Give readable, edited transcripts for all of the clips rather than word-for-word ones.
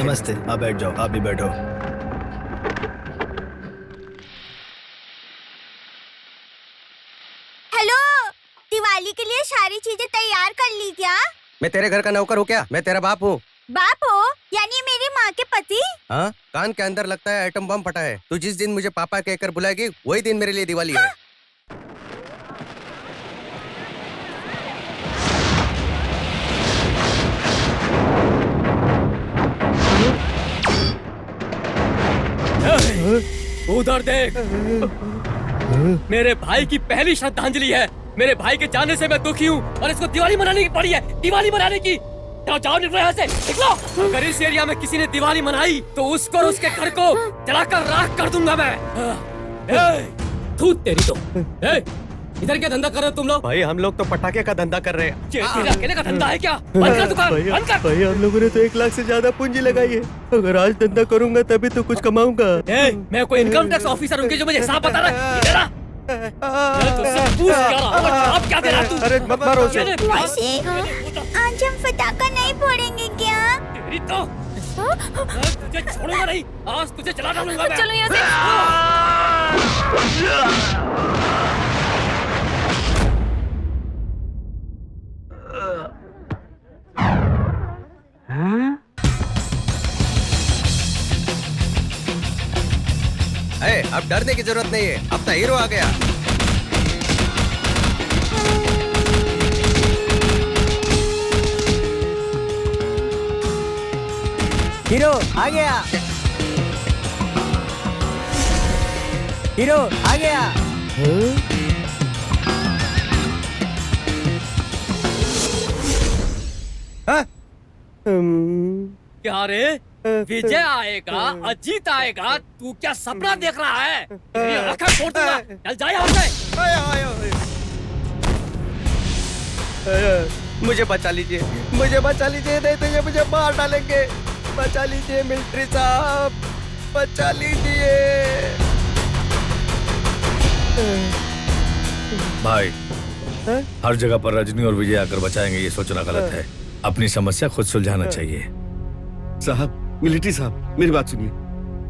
नमस्ते, आप बैठ जाओ, आप भी बैठो। हेलो, दिवाली के लिए सारी चीजें तैयार कर ली क्या? मैं तेरे घर का नौकर हूँ क्या? मैं तेरा बाप हूँ। बाप हो यानी मेरी माँ के पति? हाँ, कान के अंदर लगता है एटम बम फटा है। तू जिस दिन मुझे पापा कहकर बुलाएगी वही दिन मेरे लिए दिवाली है। उधर देख, मेरे भाई की पहली श्रद्धांजलि है। मेरे भाई के जाने से मैं दुखी हूँ और इसको दिवाली मनाने की पड़ी है। दिवाली मनाने की। जाओ जाओ, निकलो यहाँ से, निकलो। अगर इस एरिया में किसी ने दिवाली मनाई तो उसको और उसके घर को जलाकर राख कर दूंगा मैं। धूत तेरी तो। इधर क्या धंधा कर रहे हो तुम लोग? भाई हम लोग तो पटाखे का धंधा कर रहे हैं। तेरा अकेले का धंधा है क्या? बंद कर दुकान, बंद कर। भाई हम लोगों ने तो 1 लाख से ज्यादा पूंजी लगाई है। अगर आज धंधा करूंगा तभी तो कुछ कमाऊंगा। मैं कोई इनकम टैक्स ऑफिसर हूँ जो मुझे हिसाब बता रहा है। अब क्या दे रहा तू? अरे मत मारो उसे। वैसे आज हम पटाखा नहीं फोड़ेंगे क्या? तेरी तो तुझे छोड़ूंगा नहीं, आज तुझे जला डालूंगा मैं। चलो यहाँ से। अब डरने की जरूरत नहीं है, अब तो हीरो आ गया। हीरो आ गया, हीरो आ गया। क्या रे, विजय आएगा, अजीत आएगा, तू क्या सपना देख रहा है? तेरी आंखें फोड़ दूंगा। चल जा यहाँ से। मुझे बचा लीजिए, मुझे बचा लीजिए, नहीं तो ये मुझे मार डालेंगे। बचा लीजिए मिलिट्री साहब, बचा लीजिए। भाई, हर जगह पर रजनी और विजय आकर बचाएंगे ये सोचना गलत है। अपनी समस्या खुद सुलझाना चाहिए। साहब, मिलिट्री साहब, मेरी बात सुनिए।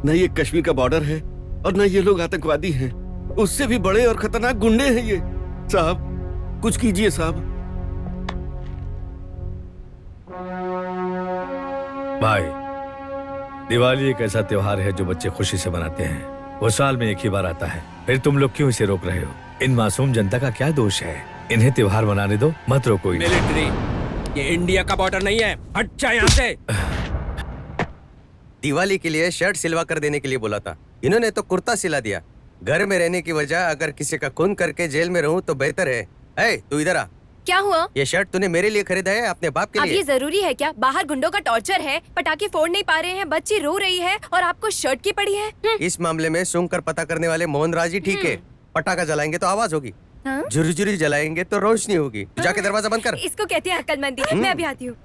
न ये कश्मीर का बॉर्डर है और न ये लोग आतंकवादी हैं, उससे भी बड़े और खतरनाक गुंडे हैं ये। साहब कुछ कीजिए साहब। भाई, दिवाली एक ऐसा त्योहार है जो बच्चे खुशी से मनाते हैं। वो साल में एक ही बार आता है, फिर तुम लोग क्यों इसे रोक रहे हो? इन मासूम जनता का क्या दोष है? इन्हें त्योहार मनाने दो, मत रोको इन्हें। मिलिट्री, ये इंडिया का बॉर्डर नहीं है, हट जा यहाँ से। दिवाली के लिए शर्ट सिलवा कर देने के लिए बोला था, इन्होंने तो कुर्ता सिला दिया। घर में रहने की वजह अगर किसी का खून करके जेल में रहूं तो बेहतर है। ए, तू इधर आ। क्या हुआ? ये शर्ट तूने मेरे लिए खरीदा है अपने बाप के अब लिए? ये जरूरी है क्या? बाहर गुंडों का टॉर्चर है, पटाखे फोड़ नहीं पा रहे हैं, बच्ची रो रही है और आपको शर्ट की पड़ी है। इस मामले में सूंघ कर पता करने वाले मोहन राज ही ठीक है। पटाखा जलाएंगे तो आवाज होगी, झुरझुरी जलाएंगे तो रोशनी होगी। जाके दरवाजा बंद कर। इसको कहते हैं अक्लमंदी। मैं अभी आती हूँ।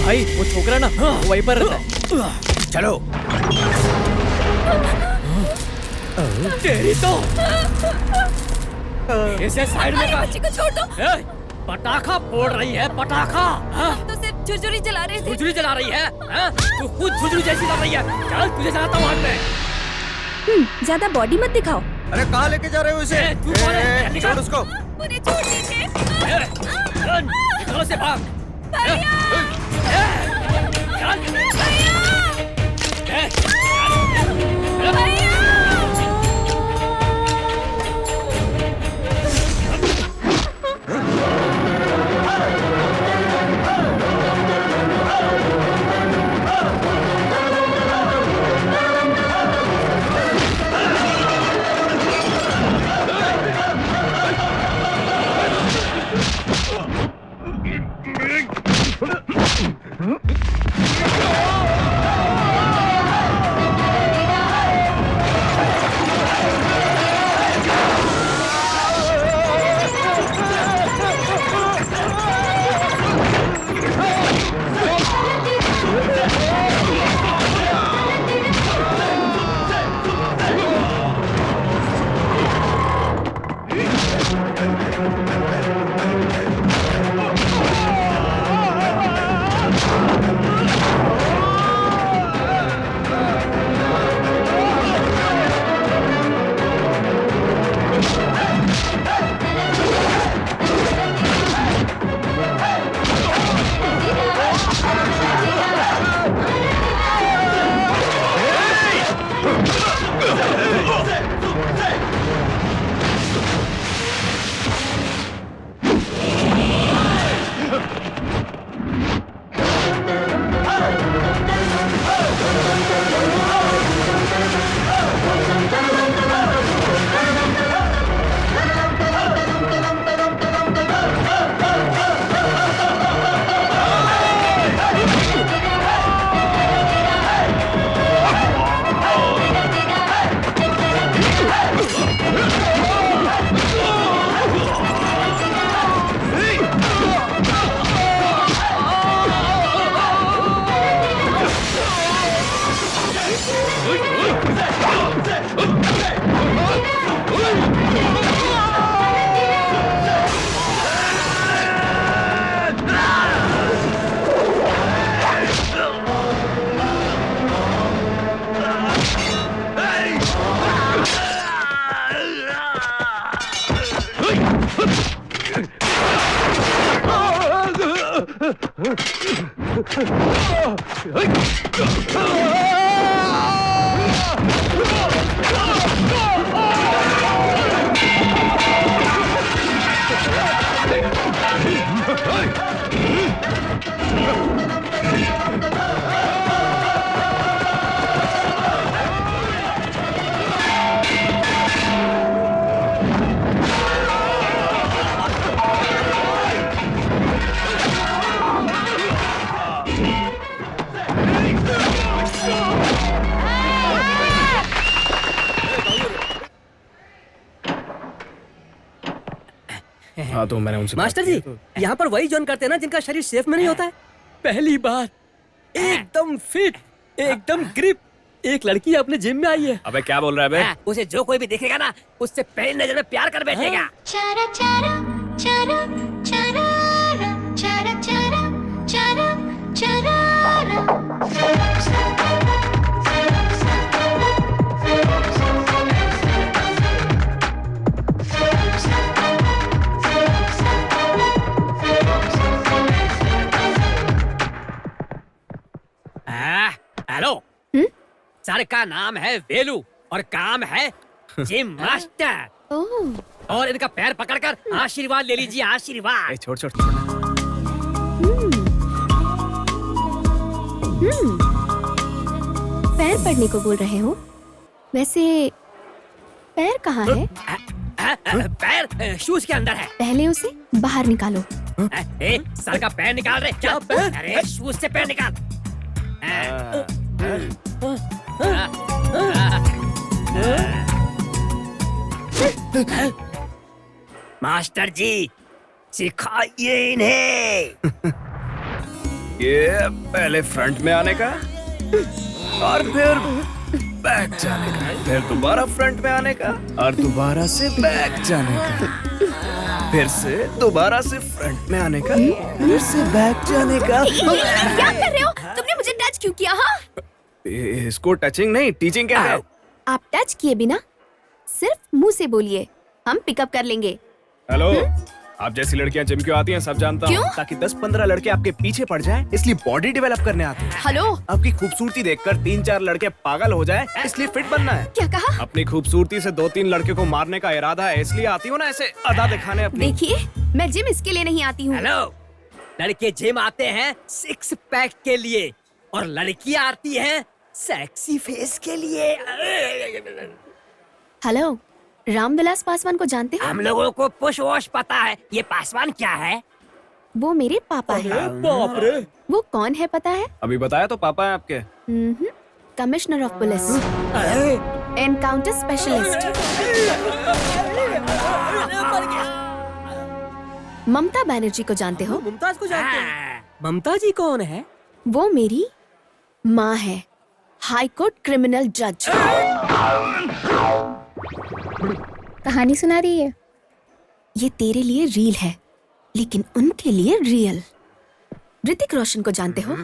भाई वो छोकरा ना वहीं पर रहता है। चलो। तेरी तो इसे साइड में कर। बच्ची को छोड़ दो। पटाखा फोड़ रही है, पटाखा। तो सिर्फ झुरझुरी जला रहे थे। झुरझुरी जला रही है? तू खुद झुरझुरी जैसी जला रही है। चल तुझे जलाता हूँ आज मैं। ज्यादा बॉडी मत दिखाओ। अरे कहाँ लेके जा रहे हो इसे? तू कौन है? निकाल छोड़ उसको। मुझे छोड़ दीजिए। निकालो से भाग। हाँ तो मैंने उनसे मास्टर जी, यहाँ पर वही जॉइन करते हैं ना जिनका शरीर सेफ में नहीं होता है। पहली बार एकदम फिट, एकदम ग्रिप। एक लड़की अपने जिम में आई है। अबे क्या बोल रहा है बे? उसे जो कोई भी देखेगा ना, उससे पहली नजर में प्यार कर बैठेगा। Chara chara chara chara chara chara chara chara. Hello, sir का नाम है वेलू और काम है जिम मास्टर। ओह, और इनका पैर पकड़कर आशीर्वाद ले लीजिए, आशीर्वाद। छोड़ छोड़ पैर पड़ने को बोल रहे हो? वैसे पैर कहाँ है? पैर शूज के अंदर है। पहले उसे बाहर निकालो। सर का पैर निकाल रहे क्या? पैर? अरे शूज से पैर निकाल। मास्टर जी, सिखाइए इन्हें। ये पहले फ्रंट में आने का और फिर बैक जाने का, फिर दोबारा फ्रंट में आने का और दोबारा से बैक जाने का, फिर से दोबारा से फ्रंट में आने का, फिर से बैक जाने का। क्या कर रहे हो? तुमने मुझे टच क्यों किया? हाँ, इसको टचिंग नहीं, टीचिंग क्या है? आप टच किए बिना सिर्फ मुंह से बोलिए, हम पिकअप कर लेंगे। हेलो, आप जैसी लड़कियां जिम क्यों आती हैं सब जानता हूँ। क्यों? ताकि 10-15 लड़के आपके पीछे पड़ जाएं, इसलिए बॉडी डेवलप करने आते हैं। हेलो, आपकी खूबसूरती देखकर 3-4 लड़के पागल हो जाएं, इसलिए फिट बनना है। क्या कहा? अपनी खूबसूरती से 2-3 लड़के को मारने का इरादा है, इसलिए आती हो ना ऐसे अदा दिखाने अपनी। देखिए, मैं जिम इसके लिए नहीं आती हूँ। हेलो, लड़के जिम आते हैं 6 पैक के लिए और लड़कियां आती हैं सेक्सी फेस के लिए। हेलो, रामविलास पासवान को जानते हो? हम लोगों को पुश वॉश पता है, ये पासवान क्या है? वो मेरे पापा हैं। बाप रे! वो कौन है पता है? अभी बताया तो पापा है आपके। Commissioner of police, encounter specialist. Mamata Banerjee को जानते हो? मुमताज को जानते हैं? ममता जी कौन है? वो मेरी माँ है, हाई कोर्ट क्रिमिनल जज। कहानी सुना रही है। ये तेरे लिए रील है, लेकिन उनके लिए रियल। ऋतिक रोशन को जानते हो?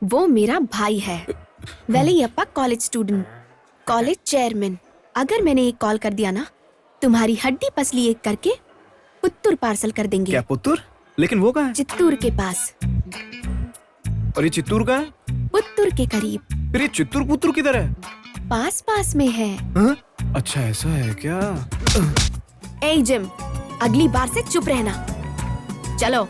वो मेरा भाई है, वेलैयप्पा कॉलेज स्टूडेंट, कॉलेज चेयरमैन। अगर मैंने एक कॉल कर दिया ना, तुम्हारी हड्डी पसली एक करके पुत्तूर पार्सल कर देंगे। क्या पुत्तूर? लेकिन वो कहाँ है? चित्तूर के पास। और ये चित्तूर का है? पुत्तूर के करीब। फिर ये चित्तूर पुत्तूर किधर है? पास पास में है। हाँ? अच्छा ऐसा है क्या? ए जिम, अगली बार से चुप रहना। चलो।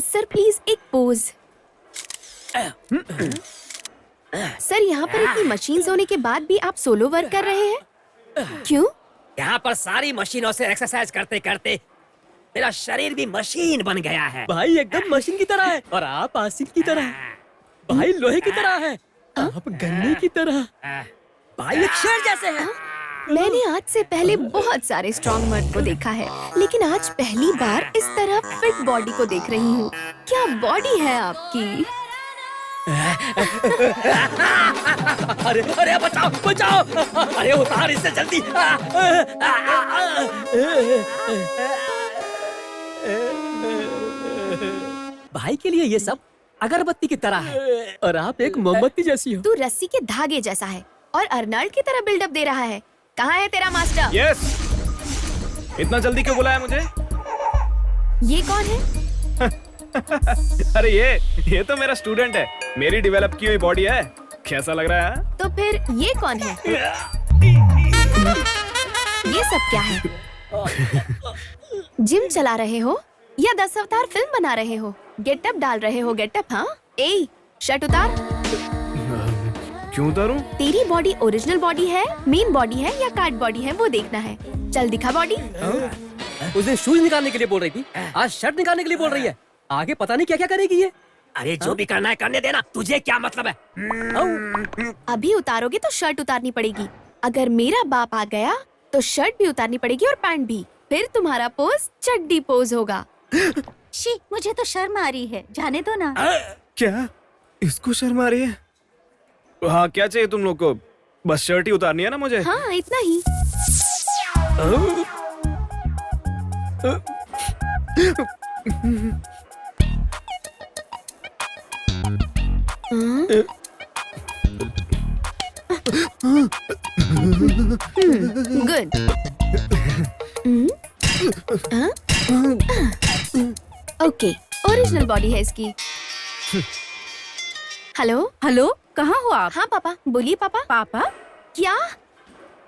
सर प्लीज एक पोज। सर, यहाँ पर इतनी मशीन्स होने के बाद भी आप सोलो वर्क कर रहे हैं, क्यों? यहाँ पर सारी मशीनों से एक्सरसाइज करते करते मेरा शरीर भी मशीन बन गया है। भाई एकदम मशीन की तरह है और आप आसिफ की तरह। भाई लोहे की तरह है, आप गन्ने की तरह। भाई एक शेर जैसे हैं। मैंने आज से पहले बहुत सारे स्ट्रॉन्ग मर्द को देखा है, लेकिन आज पहली बार इस तरह फिट बॉडी को देख रही हूँ। क्या बॉडी है आपकी! अरे अरे बचाओ बचाओ! अरे उतार इससे जल्दी! भाई के लिए ये सब अगरबत्ती की तरह है और आप एक मोमबत्ती जैसी हो। तू रस्सी के धागे जैसा है और अर्नल्ड की तरह बिल्डअप दे रहा है। कहाँ है तेरा मास्टर? यस। इतना जल्दी क्यों बुलाया मुझे? ये कौन है? अरे ये तो मेरा स्टूडेंट है। मेरी डेवलप की हुई बॉडी है। कैसा लग रहा है? तो फिर ये कौन है? ये सब क्या है? जिम चला रहे हो या 10 अवतार फिल्म बना रहे हो? गेटअप डाल रहे हो गेटअप? हाँ, ए शर्ट उतार। क्यों उतारूं? तेरी बॉडी ओरिजिनल बॉडी है, मेन बॉडी है या कार्ड बॉडी है, वो देखना है। चल दिखा बॉडी। उस दिन शूज निकालने के लिए बोल रही थी, आज शर्ट निकालने के लिए बोल रही है। आगे पता नहीं क्या क्या करेगी ये। अरे जो भी करना है करने देना, तुझे क्या मतलब है? अभी उतारोगे तो शर्ट उतारनी पड़ेगी। अगर मेरा बाप आ गया तो शर्ट भी उतारनी पड़ेगी और पैंट भी। फिर तुम्हारा पोज चड्डी पोज होगा। शी, मुझे तो शर्म आ रही है, जाने दो ना। क्या? इसको शर्म आ रही है? हाँ, क्या चाहिए तुम लोग को? बस शर्ट ही उतारनी है ना मुझे? हाँ, इतना ही। गुड। ओके, ओरिजिनल बॉडी है इसकी। हेलो हेलो, कहाँ हो आप? हाँ पापा, बोलिए पापा। पापा, क्या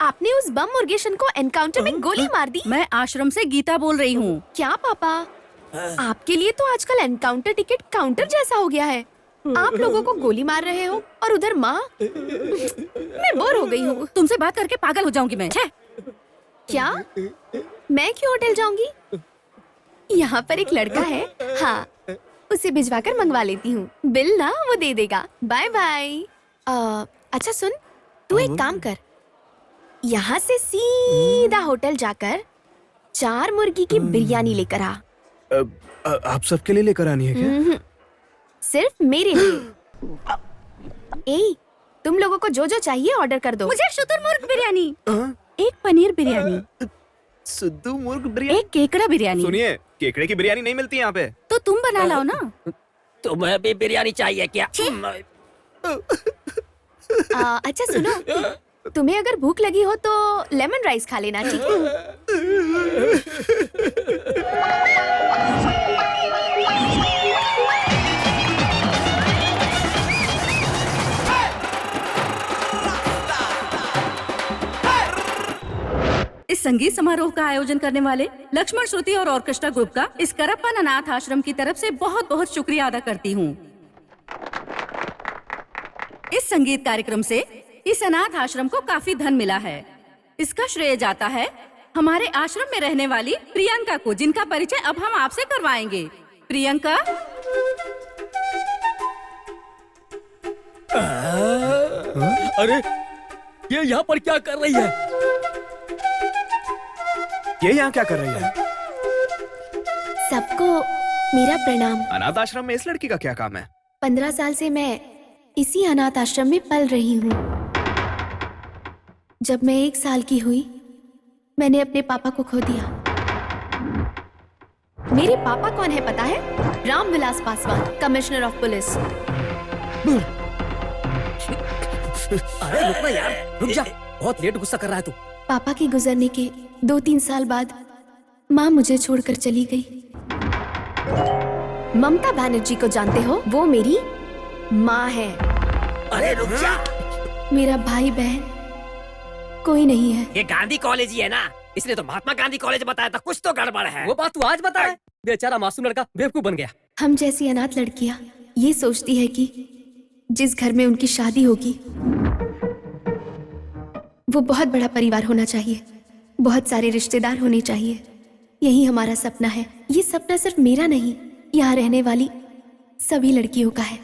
आपने उस बम मुर्गेशन को एनकाउंटर में गोली मार दी? मैं आश्रम से गीता बोल रही हूँ। क्या पापा, आपके लिए तो आजकल एनकाउंटर टिकट काउंटर जैसा हो गया है। आप लोगों को गोली मार रहे हो और उधर माँ। मैं बोर हो गई हूँ। तुमसे बात करके पागल हो जाऊंगी मैं। छे। क्या? मैं क्यों होटल जाऊंगी? यहाँ पर एक लड़का है, हाँ, उसे भिजवा कर मंगवा लेती हूँ। बिल ना वो दे देगा। Bye bye. अच्छा सुन, तू एक काम कर, यहाँ से सीधा होटल जाकर 4 मुर्गी की बिरयानी लेकर आ। आप सबके लिए लेकर आनी है क्या? सिर्फ मेरे लिए। ए, तुम लोगों को जो जो चाहिए ऑर्डर कर दो। मुझे शुतुरमुर्ग बिरयानी, एक पनीर बिरयानी, सिद्धू मुर्ग बिरयानी, एक केकड़ा बिरयानी। सुनिए, केकड़े की बिरयानी नहीं मिलती यहाँ पे। तो तुम बना लाओ ना। तुम्हें भी बिरयानी चाहिए क्या? अच्छा सुनो, तुम्हें अगर भूख लगी हो तो लेमन राइस खा लेना, ठीक है? इस संगीत समारोह का आयोजन करने वाले लक्ष्मण श्रुति और ऑर्केस्ट्रा ग्रुप का इस करप्पन अनाथ आश्रम की तरफ से बहुत बहुत शुक्रिया अदा करती हूँ। इस संगीत कार्यक्रम से इस अनाथ आश्रम को काफी धन मिला है। इसका श्रेय जाता है हमारे आश्रम में रहने वाली प्रियंका को, जिनका परिचय अब हम आपसे करवाएंगे। प्रियंका, अरे ये यहाँ पर क्या कर रही है? ये यहाँ क्या कर रही है? सबको मेरा प्रणाम। अनाथ आश्रम में इस लड़की का क्या काम है? 15 साल से मैं इसी अनाथ आश्रम में पल रही हूँ। जब मैं 1 साल की हुई, मैंने अपने पापा को खो दिया। मेरे पापा कौन है पता है? Ramvilas Paswan, commissioner of police. अरे रुक ना यार, रुक जा, बहुत लेट गुस्सा कर रहा है तू। पापा के गुजरने के 2-3 साल बाद माँ मुझे छोड़कर चली गई। ममता बनर्जी को जानते हो? वो मेरी माँ है। अरे रुक जा, मेरा भाई बहन कोई नहीं है। ये गांधी कॉलेज ही है ना, इसलिए तो महात्मा गांधी कॉलेज बताया था। कुछ तो गड़बड़ है। वो बात तू आज बताया। बेचारा मासूम लड़का बेवकूफ बन गया। हम जैसी अनाथ लड़कियां ये सोचती है कि जिस घर में उनकी शादी होगी वो बहुत बड़ा परिवार होना चाहिए, बहुत सारे रिश्तेदार होने चाहिए। यही हमारा सपना है। ये सपना सिर्फ मेरा नहीं, यहाँ रहने वाली सभी लड़कियों का है।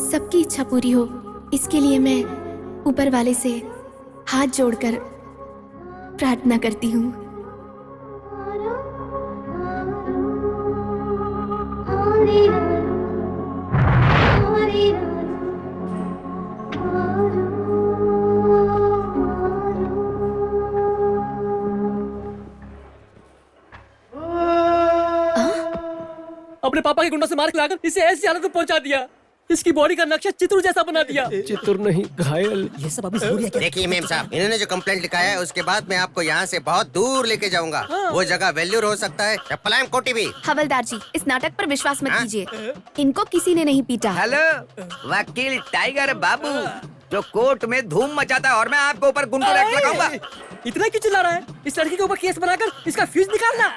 सबकी इच्छा पूरी हो, इसके लिए मैं ऊपर वाले से हाथ जोड़कर प्रार्थना करती हूँ। अपने पापा के गुंडों से मार के लाकर इसे ऐसी हालत में पहुंचा दिया। इसकी बॉडी का नक्शा चित्र जैसा बना दिया। चित्र नहीं, घायल। ये सब अभी जरूरी है क्या? देखिए मेम साहब, इन्होंने जो कंप्लेंट लिखा है उसके बाद मैं आपको यहाँ से बहुत दूर लेके जाऊंगा। वो जगह वेल्यूर हो सकता है या पलायम कोटी भी। हवलदार जी, इस नाटक पर विश्वास मत कीजिए। इनको किसी ने नहीं पीटा। हेलो, वकील टाइगर बाबू जो कोर्ट में धूम मचाता है और मैं आपके ऊपर गुंडा एक्ट लगाऊंगा। इतना क्यों चिल्ला रहा है? इस लड़की के ऊपर केस बनाकर इसका फ्यूज निकालना।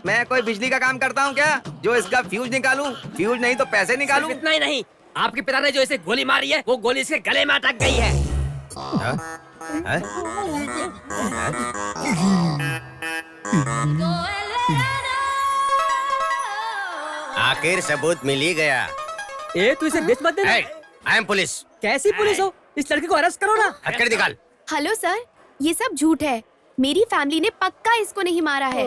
मैं कोई बिजली का काम करता हूँ क्या जो इसका फ्यूज निकालूं? फ्यूज नहीं तो पैसे निकालूं। इतना ही नहीं, आपके पिता ने जो इसे गोली मारी है वो गोली इसके गले में अटक गई है। आखिर सबूत मिल ही गया। तू इसे बेच मत देना। I am police. कैसी पुलिस हो? इस लड़की को अरेस्ट करो ना। हथकड़ी निकाल। हेलो सर, ये सब झूठ है। मेरी फैमिली ने पक्का इसको नहीं मारा है।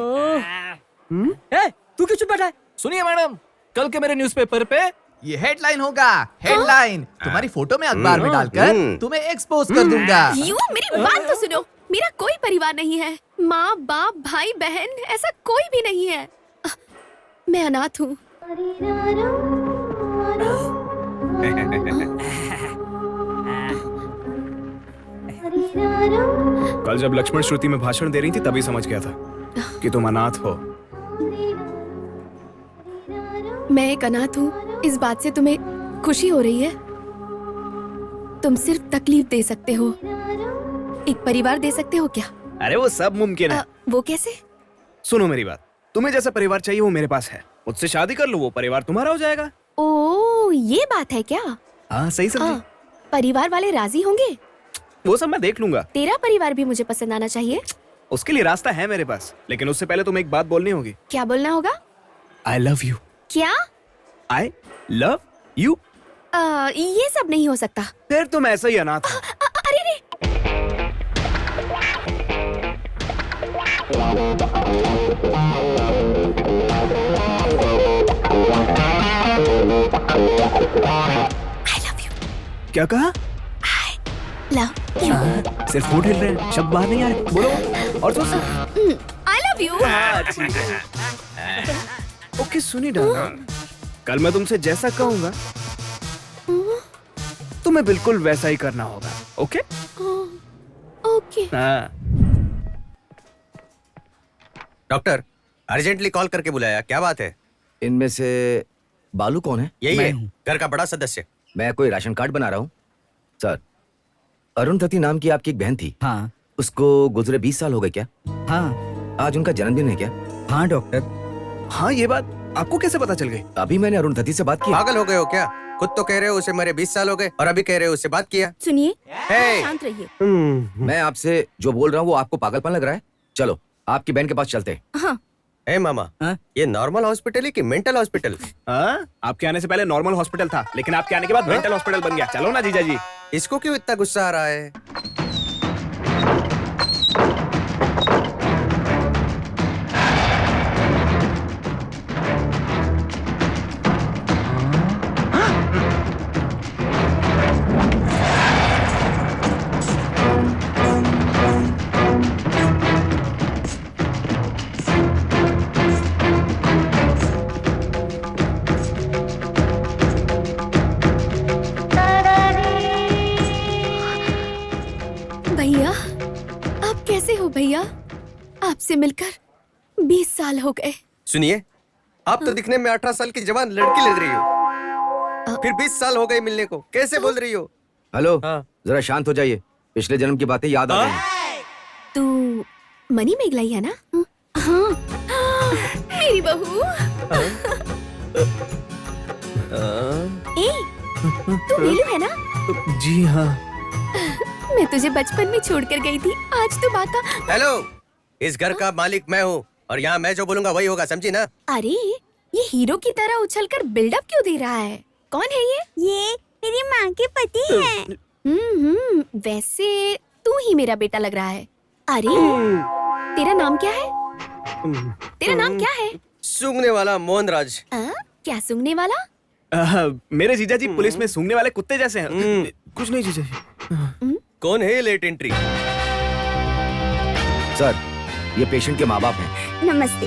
तू क्यों चुप बैठा है? सुनिए मैडम, कल के मेरे न्यूज़पेपर पे ये हेडलाइन होगा। हेडलाइन तुम्हारी फोटो में अखबार में डालकर तुम्हें एक्सपोज कर दूंगा। यू मेरी बात तो सुनो। मेरा कोई परिवार नहीं है। माँ बाप भाई बहन ऐसा कोई भी नहीं है। मैं अनाथ हूँ। कल जब लक्ष्मण श्रुति में भाषण दे रही थी तभी समझ गया था कि तुम अनाथ हो। मैं एक अनाथ हूँ, इस बात से तुम्हें खुशी हो रही है? तुम सिर्फ तकलीफ दे सकते हो, एक परिवार दे सकते हो क्या? अरे वो सब मुमकिन है। वो कैसे? सुनो मेरी बात, तुम्हें जैसा परिवार चाहिए वो मेरे पास है। मुझसे शादी कर लो, वो परिवार तुम्हारा हो जाएगा। ओ, ये बात है क्या? हाँ सही समझी। परिवार वाले राजी होंगे? वो सब मैं देख लूंगा। तेरा परिवार भी मुझे पसंद आना चाहिए। उसके लिए रास्ता है मेरे पास, लेकिन उससे पहले तुम्हें एक बात बोलनी होगी। क्या बोलना होगा? I love you. क्या? I love you. ये सब नहीं हो सकता। फिर तुम ऐसा ही अनाथ हो। अरे रे। I love you. क्या कहा? I love you. सिर्फ होठ हिल रहे हैं, शब्द बाहर नहीं आ रहे। बोलो और सोचो। I love you. ठीक है। ओके सुनी डाला, कल मैं तुमसे जैसा कहूंगा तुम्हें बिल्कुल वैसा ही करना होगा। ओके? ओके। हाँ। डॉक्टर, अर्जेंटली कॉल करके बुलाया, क्या बात है? इनमें से बालू कौन है? यही है, घर का बड़ा सदस्य। मैं कोई राशन कार्ड बना रहा हूँ। सर, अरुणधति नाम की आपकी एक बहन थी। हाँ। उसको गुजरे 20 साल हो गए क्या? हाँ। आज उनका जन्मदिन है क्या? हाँ डॉक्टर। हाँ, ये बात आपको कैसे पता चल गई? अभी मैंने अरुणधति से बात की। पागल हो गए हो क्या? खुद तो कह रहे हो उसे मरे 20 साल हो गए और अभी कह रहे हो उससे बात किया। सुनिए, Hey! शांत रहिए। मैं आपसे जो बोल रहा हूँ वो आपको पागलपन लग रहा है? चलो आपकी बहन के पास चलते हैं। हाँ। ए मामा, ये नॉर्मल हॉस्पिटल है कि मेंटल हॉस्पिटल? आपके आने से पहले नॉर्मल हॉस्पिटल था, लेकिन आपके आने के बाद मेंटल हॉस्पिटल बन गया। चलो ना जीजा जी। इसको क्यों इतना गुस्सा आ रहा है? भैया, आप कैसे हो भैया? आपसे मिलकर 20 साल हो गए। सुनिए, आप तो दिखने में 18 साल की जवान लड़की लग रही हो, फिर 20 साल हो गए मिलने को, कैसे बोल रही हो? हेलो, हाँ। जरा शांत हो जाइए। पिछले जन्म की बातें याद आ गई। तू मनी मेघलाई है ना? हाँ। मेरी बहू। ए, तू नीलू है ना? जी हाँ। मैं तुझे बचपन में छोड़कर गई थी, आज तो बाका। हेलो, इस घर का मालिक मैं हूँ और यहाँ मैं जो बोलूंगा वही होगा, समझी ना? अरे, ये हीरो की तरह उछलकर बिल्डअप क्यों दे रहा है? कौन है ये? ये मेरी माँ के पति हैं। वैसे तू ही मेरा बेटा लग रहा है। अरे, तेरा नाम क्या है? तेरा नाम क्या है? सूंघने वाला मोहनराज। क्या सूंघने वाला? मेरे जीजा जी पुलिस में सूंघने वाले कुत्ते जैसे हैं। कुछ नहीं जीजा जी। कौन है ये लेट एंट्री? सर, ये पेशेंट के माँ बाप हैं। नमस्ते।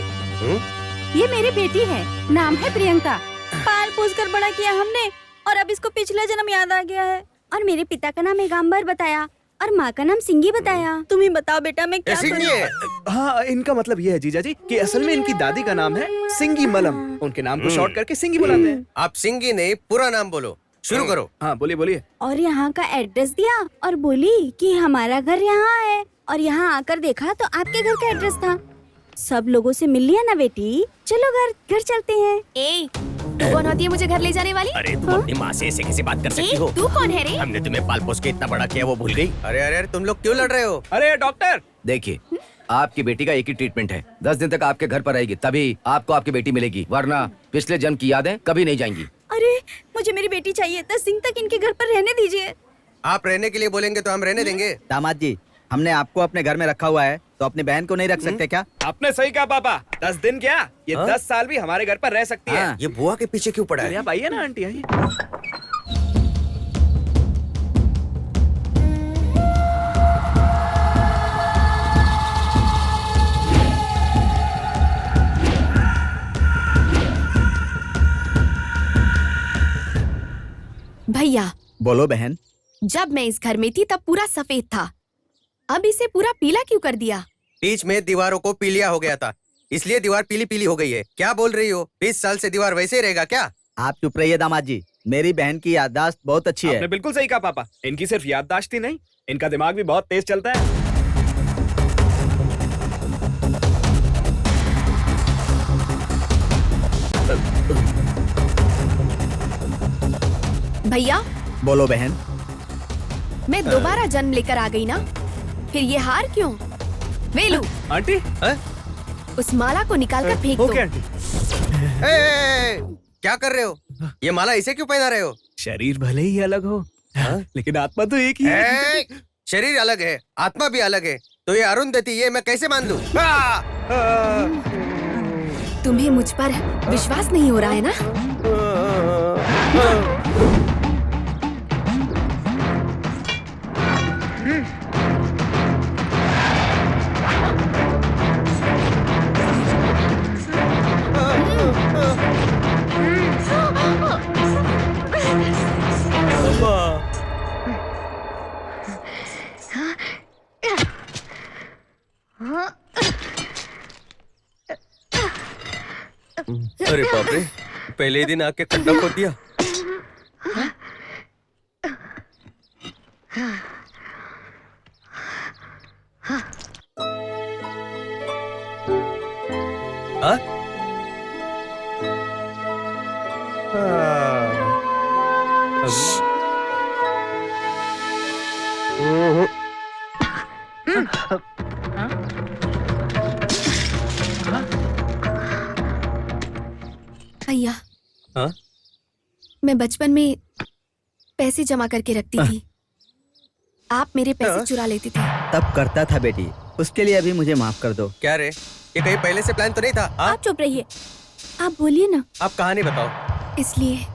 ये मेरी बेटी है, नाम है प्रियंका। पाल पोस कर बड़ा किया हमने, और अब इसको पिछला जन्म याद आ गया है। और मेरे पिता का नाम एगाम्बर बताया और माँ का नाम सिंगी बताया। तुम ही बताओ बेटा मैं क्या करूं? हाँ, इनका मतलब ये है जीजा जी कि असल में इनकी दादी का नाम है सिंगी मलम। उनके नाम को शॉर्ट करके सिंगी बुलाते हैं। आप सिंगी नहीं, पूरा नाम बोलो। शुरू करो। हाँ बोलिए बोलिए। और यहाँ का एड्रेस दिया और बोली कि हमारा घर यहाँ है। और यहाँ आकर देखा तो आपके घर का एड्रेस था। सब लोगों से मिल लिया ना बेटी, चलो घर चलते हैं। ए, तू कौन होती है मुझे घर ले जाने वाली? अरे तुम अपनी माँ से ऐसे कैसे बात कर सकती हो? तू कौन है रे? हमने तुम्हें पाल पोस के इतना बड़ा किया, वो भूल गई? अरे तुम लोग क्यों लड़ रहे हो? अरे डॉक्टर, देखिए, आपकी बेटी का एक ही ट्रीटमेंट है। 10 दिन तक आपके घर पर रहेगी, तभी आपको आपकी बेटी मिलेगी, वरना पिछले जन्म की यादें कभी नहीं जाएंगी। अरे मुझे मेरी बेटी चाहिए। 10 दिन तक इनके घर पर रहने दीजिए। आप रहने के लिए बोलेंगे तो हम रहने देंगे। दामाद जी, हमने आपको अपने घर में रखा हुआ है, तो अपनी बहन को नहीं रख सकते क्या? आपने सही कहा पापा। 10 दिन क्या, ये 10 साल भी हमारे घर पर रह सकती है। ये बुआ के पीछे क्यों पड़ा है? आप आइए ना आंटी, आइए। भैया, बोलो बहन। जब मैं इस घर में थी तब पूरा सफेद था, अब इसे पूरा पीला क्यों कर दिया? बीच में दीवारों को पीलिया हो गया था, इसलिए दीवार पीली पीली हो गई है। क्या बोल रही हो? 20 साल से दीवार वैसे ही रहेगा क्या? आप चुप रहिए दामाद जी, मेरी बहन की याददाश्त बहुत अच्छी है। आपने बिल्कुल सही कहा पापा। इनकी सिर्फ याददाश्त ही नहीं, इनका दिमाग भी बहुत तेज चलता है। भैया, बोलो बहन। मैं दोबारा जन्म लेकर आ गई ना, फिर ये हार क्यों? वेलू, आंटी, उस माला को निकाल कर फेंक दो। Okay aunty. क्या कर रहे हो? ये माला इसे क्यों पहना रहे हो? शरीर भले ही अलग हो, लेकिन आत्मा तो एक ही है। शरीर अलग है, आत्मा भी अलग है, तो ये अरुंधति, ये मैं कैसे मान लूं? तुम्हें मुझ पर विश्वास नहीं हो रहा है ना? अरे बाप रे, पहले ही दिन आके खड्डा खोद दिया। हाँ? भैया, हाँ? मैं बचपन में पैसे जमा करके रखती थी, आप मेरे पैसे चुरा लेते थे। तब करता था बेटी, उसके लिए अभी मुझे माफ कर दो। क्या रे, ये कहीं पहले से प्लान तो नहीं था? आप चुप रहिए, आप बोलिए ना। आप कहानी बताओ। इसलिए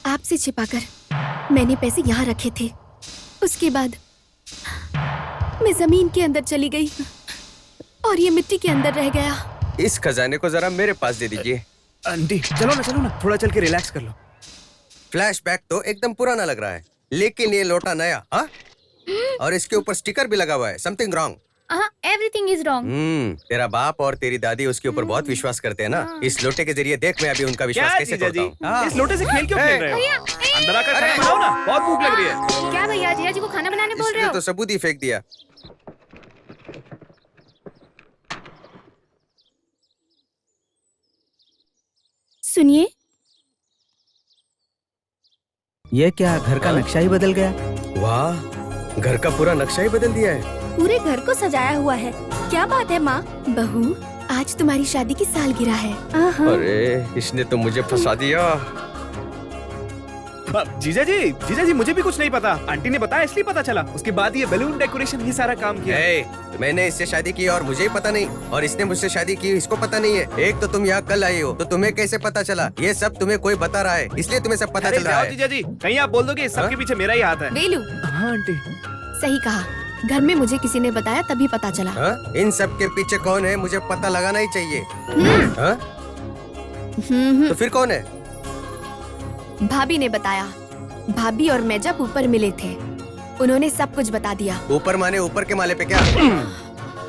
आपसे छिपाकर मैंने पैसे यहाँ रखे थे। उसके बाद मैं जमीन के अंदर चली गई और ये मिट्टी के अंदर रह गया। इस खजाने को जरा मेरे पास दे दीजिए। आंटी चलो ना, थोड़ा चल के रिलैक्स कर लो। फ्लैशबैक तो एकदम पुराना लग रहा है, लेकिन ये लोटा नया। हाँ? और इसके ऊपर स्टिकर भी लगा हुआ है। Something wrong. Everything is wrong. तेरा बाप और तेरी दादी उसके ऊपर बहुत विश्वास करते हैं ना। इस लोटे के जरिए देख मैं अभी उनका विश्वास कैसे तोड़ता हूँ। इस लोटे से खेल क्यों खेल रहे हो? अंदर आकर खाना बनाओ ना, बहुत भूख लग रही है। क्या भैया, जीजा जी को खाना बनाने बोल रहे इसने हो? तो सबूत ही फेंक दिया। सुनिए, ये क्या, घर का नक्शा ही बदल गया? वाह, घर का पूरा नक्शा ही बदल दिया है। पूरे घर को सजाया हुआ है। क्या बात है माँ? बहू, आज तुम्हारी शादी की सालगिरह है। अरे इसने तो मुझे फंसा दिया। जीजा जी मुझे भी कुछ नहीं पता। आंटी ने बताया इसलिए पता चला। उसके बाद ये बैलून डेकोरेशन ही सारा काम किया। मैंने इससे शादी की और मुझे ही पता नहीं, और इसने मुझसे शादी की, इसको पता नहीं है। एक तो तुम यहाँ कल आई हो, तो तुम्हें कैसे पता चला? ये सब तुम्हें कोई बता रहा है, इसलिए तुम्हें सब पता चल रहा है। जीजा जी, कहीं आप बोल दोगे सबके पीछे मेरा ही हाथ है। वेलू, हाँ आंटी, सही कहा। घर में मुझे किसी ने बताया तभी पता चला। इन सब के पीछे कौन है मुझे पता लगाना ही चाहिए। तो फिर कौन है? भाभी ने बताया। भाभी और मैं जब ऊपर मिले थे, उन्होंने सब कुछ बता दिया। ऊपर माने ऊपर के माले पे क्या?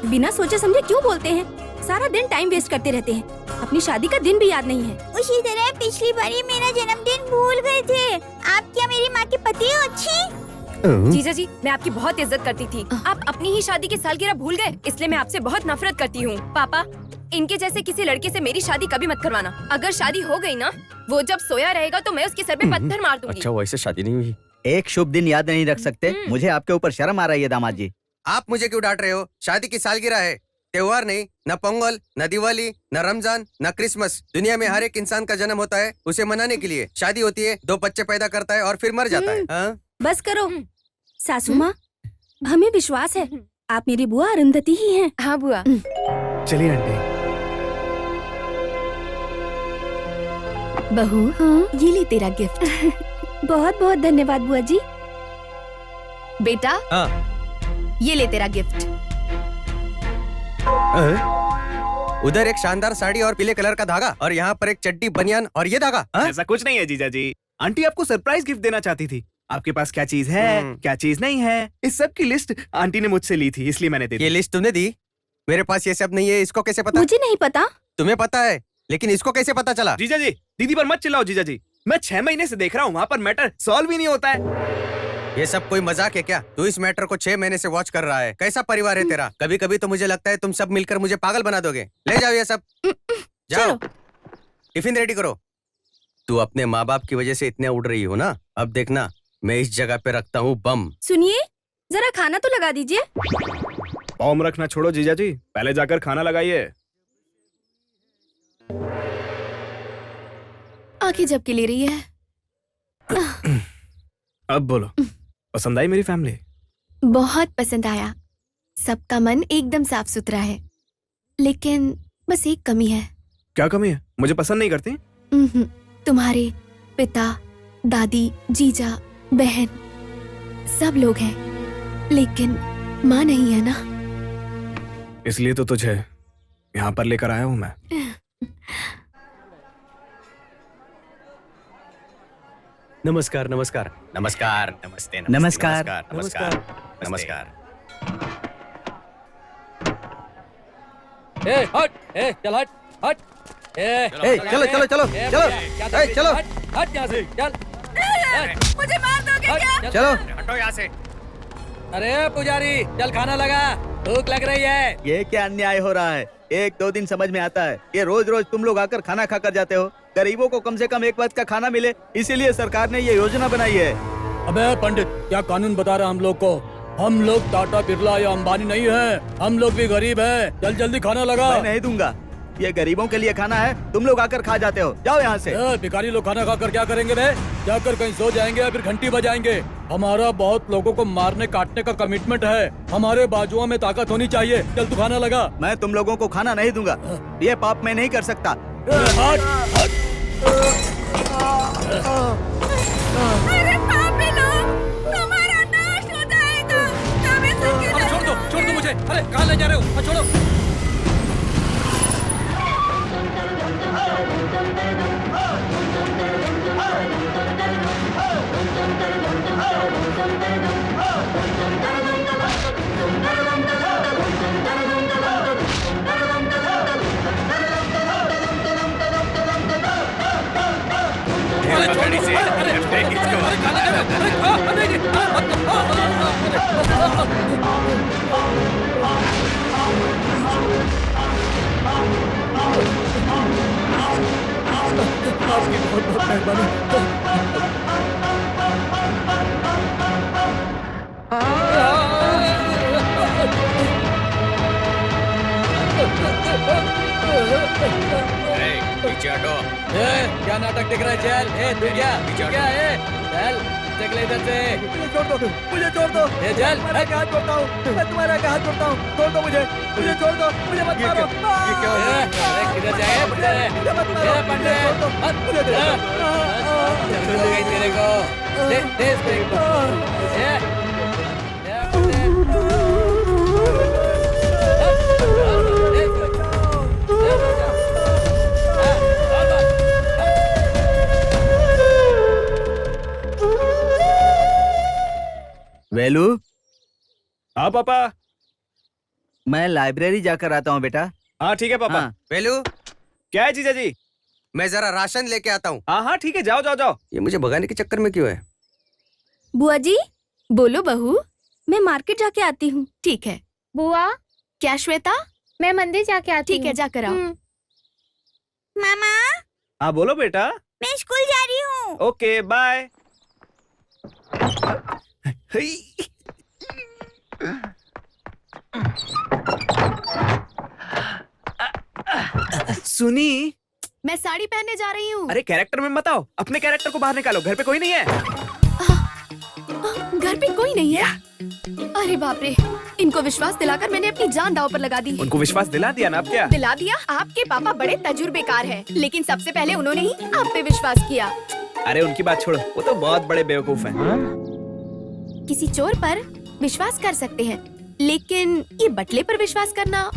बिना सोचे समझे क्यों बोलते हैं? सारा दिन टाइम वेस्ट करते रहते हैं। अपनी शादी का दिन भी याद नहीं है। उसी तरह पिछली बारी मेरा जन्मदिन भूल गए थे। आप क्या मेरी माँ के पति हो? अच्छी जीजा जी, मैं आपकी बहुत इज्जत करती थी। आप अपनी ही शादी की सालगिरह भूल गए, इसलिए मैं आपसे बहुत नफरत करती हूँ। पापा, इनके जैसे किसी लड़के से मेरी शादी कभी मत करवाना। अगर शादी हो गई ना, वो जब सोया रहेगा तो मैं उसके सर पे पत्थर मार दूंगी। अच्छा, वैसे शादी नहीं हुई? एक शुभ दिन याद नहीं रख सकते? मुझे आपके ऊपर शर्म आ रही है दामाद जी। आप मुझे क्यों डांट रहे हो? शादी की सालगिरह है, त्योहार नहीं। न पोंगल, न दिवाली, न रमजान, न क्रिसमस। दुनिया में हर एक इंसान का जन्म होता है, उसे मनाने के लिए। शादी होती है, 2 बच्चे पैदा करता है और फिर मर जाता है। हाँ? बस करो सासू माँ, हमें विश्वास है आप मेरी बुआ अरुंधति ही हैं। हाँ बुआ। चलिए आंटी। बहू, ये ले तेरा गिफ्ट। बहुत बहुत धन्यवाद बुआ जी। बेटा, ये ले तेरा गिफ्ट। उधर एक शानदार साड़ी और पीले कलर का धागा, और यहाँ पर एक चड्डी, बनियान और ये धागा। ऐसा कुछ नहीं है जीजा जी। आंटी आपको सरप्राइज गिफ्ट देना चाहती थी। आपके पास क्या चीज है, क्या चीज नहीं है, इस सब की लिस्ट आंटी ने मुझसे ली थी, इसलिए मैंने दे दी। ये लिस्ट तुमने दी? मेरे पास ये सब नहीं है, इसको कैसे पता? मुझे नहीं पता। तुम्हें पता है, लेकिन इसको कैसे पता चला? जीजा जी, दीदी पर मत चिल्लाओ जीजा जी। मैं 6 महीने से देख रहा हूँ, वहाँ पर मैटर सॉल्व ही नहीं होता है। ये सब कोई मजाक है क्या? तू इस मैटर को 6 महीने से वॉच कर रहा है। कैसा परिवार है तेरा? कभी कभी तो मुझे लगता है तुम सब मिलकर मुझे पागल बना दोगे। ले जाओ ये सब, जाओ। टिफिन रेडी करो। तू अपने माँ बाप की वजह से इतने उड़ रही हो ना, अब देखना मैं इस जगह पे रखता हूँ बम। सुनिए, जरा खाना तो लगा दीजिए। बम रखना छोड़ो जीजा जी, पहले जाकर खाना लगाइए। आंखें झपकी ले रही है। अब बोलो, पसंद आई मेरी फैमिली? बहुत पसंद आया। सबका मन एकदम साफ सुथरा है, लेकिन बस एक कमी है। क्या कमी है? मुझे पसंद नहीं करती? तुम्हारे पिता, दादी, जीजा, बहन सब लोग हैं, लेकिन माँ नहीं है ना। इसलिए तो तुझे यहाँ पर लेकर आया हूँ मैं। नमस्कार नमस्कार नमस्कार नमस्ते नमस्कार नमस्कार नमस्कार। ए हट, ए चल हट हट। चलो चलो चलो चलो, चलो हट यहाँ से, चल। मुझे मार दोगे क्या? चलो हटो यहाँ से। अरे पुजारी, चल खाना लगा, भूख लग रही है। ये क्या अन्याय हो रहा है? 1-2 दिन समझ में आता है, ये रोज रोज तुम लोग आकर खाना खाकर जाते हो। गरीबों को कम से कम एक वक्त का खाना मिले, इसीलिए सरकार ने ये योजना बनाई है। अबे पंडित, क्या कानून बता रहा हम लोग को? हम लोग टाटा, बिरला या अंबानी नहीं है, हम लोग भी गरीब हैं। चल जल्दी खाना लगा। मैं नहीं दूंगा, ये गरीबों के लिए खाना है, तुम लोग आकर खा जाते हो। जाओ यहाँ से। भिखारी लोग खाना खाकर क्या करेंगे बे? जाकर कहीं सो जाएंगे या फिर घंटी बजाएंगे। हमारा बहुत लोगों को मारने काटने का कमिटमेंट है, हमारे बाजुओं में ताकत होनी चाहिए। चल तू खाना लगा। मैं तुम लोगों को खाना नहीं दूंगा, ये पाप मैं नहीं कर सकता। अरे पापी लोग, तुम्हारा नाश हो जाएगा। छोड़ दो मुझे। अरे कहाँ ले जा रहे हो? छोड़ो। आपकी बहुत बहुत मेहरबानी। पीछे हटो। क्या नाटक दिख रहा है? चल, तू क्या है? चल चल इधर से। मुझे छोड़ दो, मुझे छोड़ दो। चल, मैं हाथ छोड़ता हूँ, मैं तुम्हारा हाथ छोड़ता हूँ। छोड़ दो मुझे छोड़ दो, मुझे मत मारो। ये क्या है? किधर जाए? मुझे मत मारो, पंडित, तेरे को दे इसको। वेलू, हाँ पापा। मैं लाइब्रेरी जाकर आता हूँ बेटा। हाँ ठीक है पापा। हाँ। वेलू, क्या है जीजा जी? मैं जरा राशन लेके आता हूँ। हाँ हाँ ठीक है, जाओ जाओ जाओ। ये मुझे भगाने के चक्कर में क्यों है? बुआ जी, बोलो बहू। मैं मार्केट जाके आती हूँ। ठीक है। बुआ, क्या श्वेता? मैं मंदिर जाके आती ठीक है, हूँ। जाकर आओ। मामा, हाँ बोलो बेटा। मैं स्कूल जा रही हूँ। Okay bye. सुनी, मैं साड़ी पहनने जा रही हूँ। अरे कैरेक्टर में मत आओ, अपने कैरेक्टर को बाहर निकालो। घर पे कोई नहीं है। घर पे कोई नहीं है? अरे बाप रे, इनको विश्वास दिलाकर मैंने अपनी जान दांव पर लगा दी। उनको विश्वास दिला दिया ना, अब क्या? दिला दिया? आपके पापा बड़े तजुर्बेकार हैं, लेकिन सबसे पहले उन्होंने ही आप पे विश्वास किया। अरे उनकी बात छोड़ो, वो तो बहुत बड़े बेवकूफ हैं। किसी चोर पर विश्वास कर सकते हैं, लेकिन ये बटले पर विश्वास करना।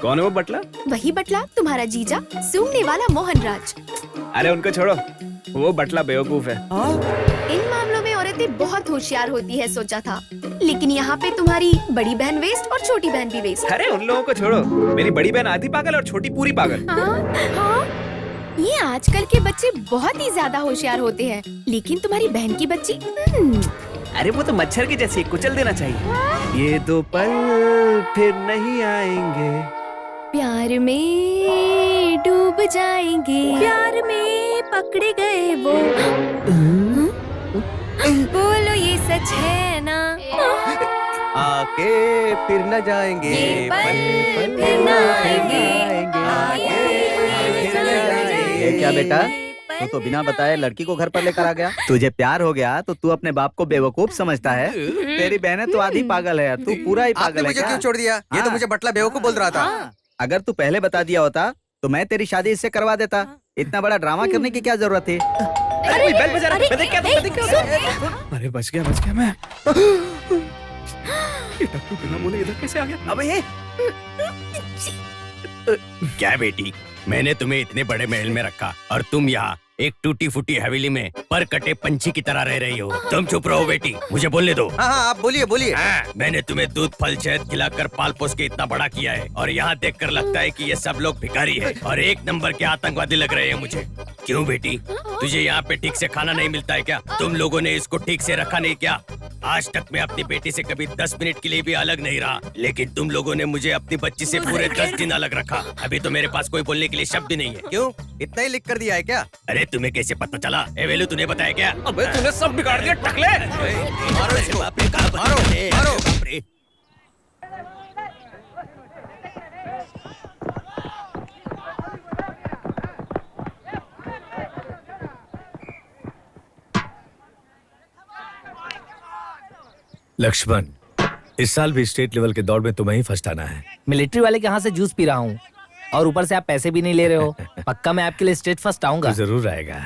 कौन है वो बटला? वही बटला, तुम्हारा जीजा, सूंघने वाला मोहन राज। अरे उनको छोड़ो, वो बटला बेवकूफ है। इन मामलों में औरतें बहुत होशियार होती है सोचा था, लेकिन यहाँ पे तुम्हारी बड़ी बहन वेस्ट और छोटी बहन भी वेस्ट। अरे उन लोगों को छोड़ो, मेरी बड़ी बहन आधी पागल और छोटी पूरी पागल। हाँ, ये आजकल के बच्चे बहुत ही ज्यादा होशियार होते हैं, लेकिन तुम्हारी बहन की बच्ची अरे वो तो मच्छर की जैसी, कुचल देना चाहिए। ये दो पल फिर नहीं आएंगे, प्यार में डूब जाएंगे, प्यार में पकड़े गए वो। बोलो ये सच है ना? आके फिर न जाएंगे, ये पल पल फिर न आएंगे। ये क्या बेटा, तू तो बिना बताए लड़की को घर पर लेकर आ गया। तुझे प्यार हो गया तो तू अपने बाप को बेवकूफ समझता है। तेरी बहन तो आधी पागल है, तू पूरा ही आपने पागल है मुझे क्या? क्यों छोड़ दिया? ये तो मुझे बटला बेवकूफ बोल रहा था। हाँ, अगर तू पहले बता दिया होता तो मैं तेरी शादी इससे करवा देता। इतना बड़ा ड्रामा करने की क्या जरूरत थी? अरे कोई बेल बजा रहा है। मैं क्या? अरे बच गया मैं। ये टप्पू बिना बोले इधर कैसे आ गया? अबे ये क्या बेटी, मैंने तुम्हें इतने बड़े महल में रखा और तुम यहाँ एक टूटी फूटी हवेली में पर कटे पंछी की तरह रह रही हो। तुम चुप रहो बेटी, मुझे बोलने दो। हाँ हाँ, आप बोलिए बोलिए। मैंने तुम्हें दूध फल शहद खिलाकर पाल पोस के इतना बड़ा किया है, और यहाँ देखकर लगता है कि ये सब लोग भिखारी है और एक नंबर के आतंकवादी लग रहे हैं मुझे। क्यों बेटी, तुझे यहाँ पे ठीक से खाना नहीं मिलता है क्या? तुम लोगों ने इसको ठीक से रखा नहीं क्या? आज तक मैं अपनी बेटी से कभी 10 मिनट के लिए भी अलग नहीं रहा, लेकिन तुम लोगों ने मुझे अपनी बच्ची से पूरे 10 दिन अलग रखा। अभी तो मेरे पास कोई बोलने के लिए शब्द नहीं है। क्यों, इतना ही लिख कर दिया है क्या? अरे तुम्हें कैसे पता चला? ए वेलू, तूने बताया क्या? अबे तूने सब बिगाड़ दिया टकले। मारो इसको, मारो मारो। लक्ष्मण, इस साल भी स्टेट लेवल के दौड़ में तुम्हें ही फर्स्ट आना है। मिलिट्री वाले के यहाँ से जूस पी रहा हूँ और ऊपर से आप पैसे भी नहीं ले रहे हो। पक्का मैं आपके लिए स्टेट फर्स्ट आऊंगा। तो जरूर आएगा।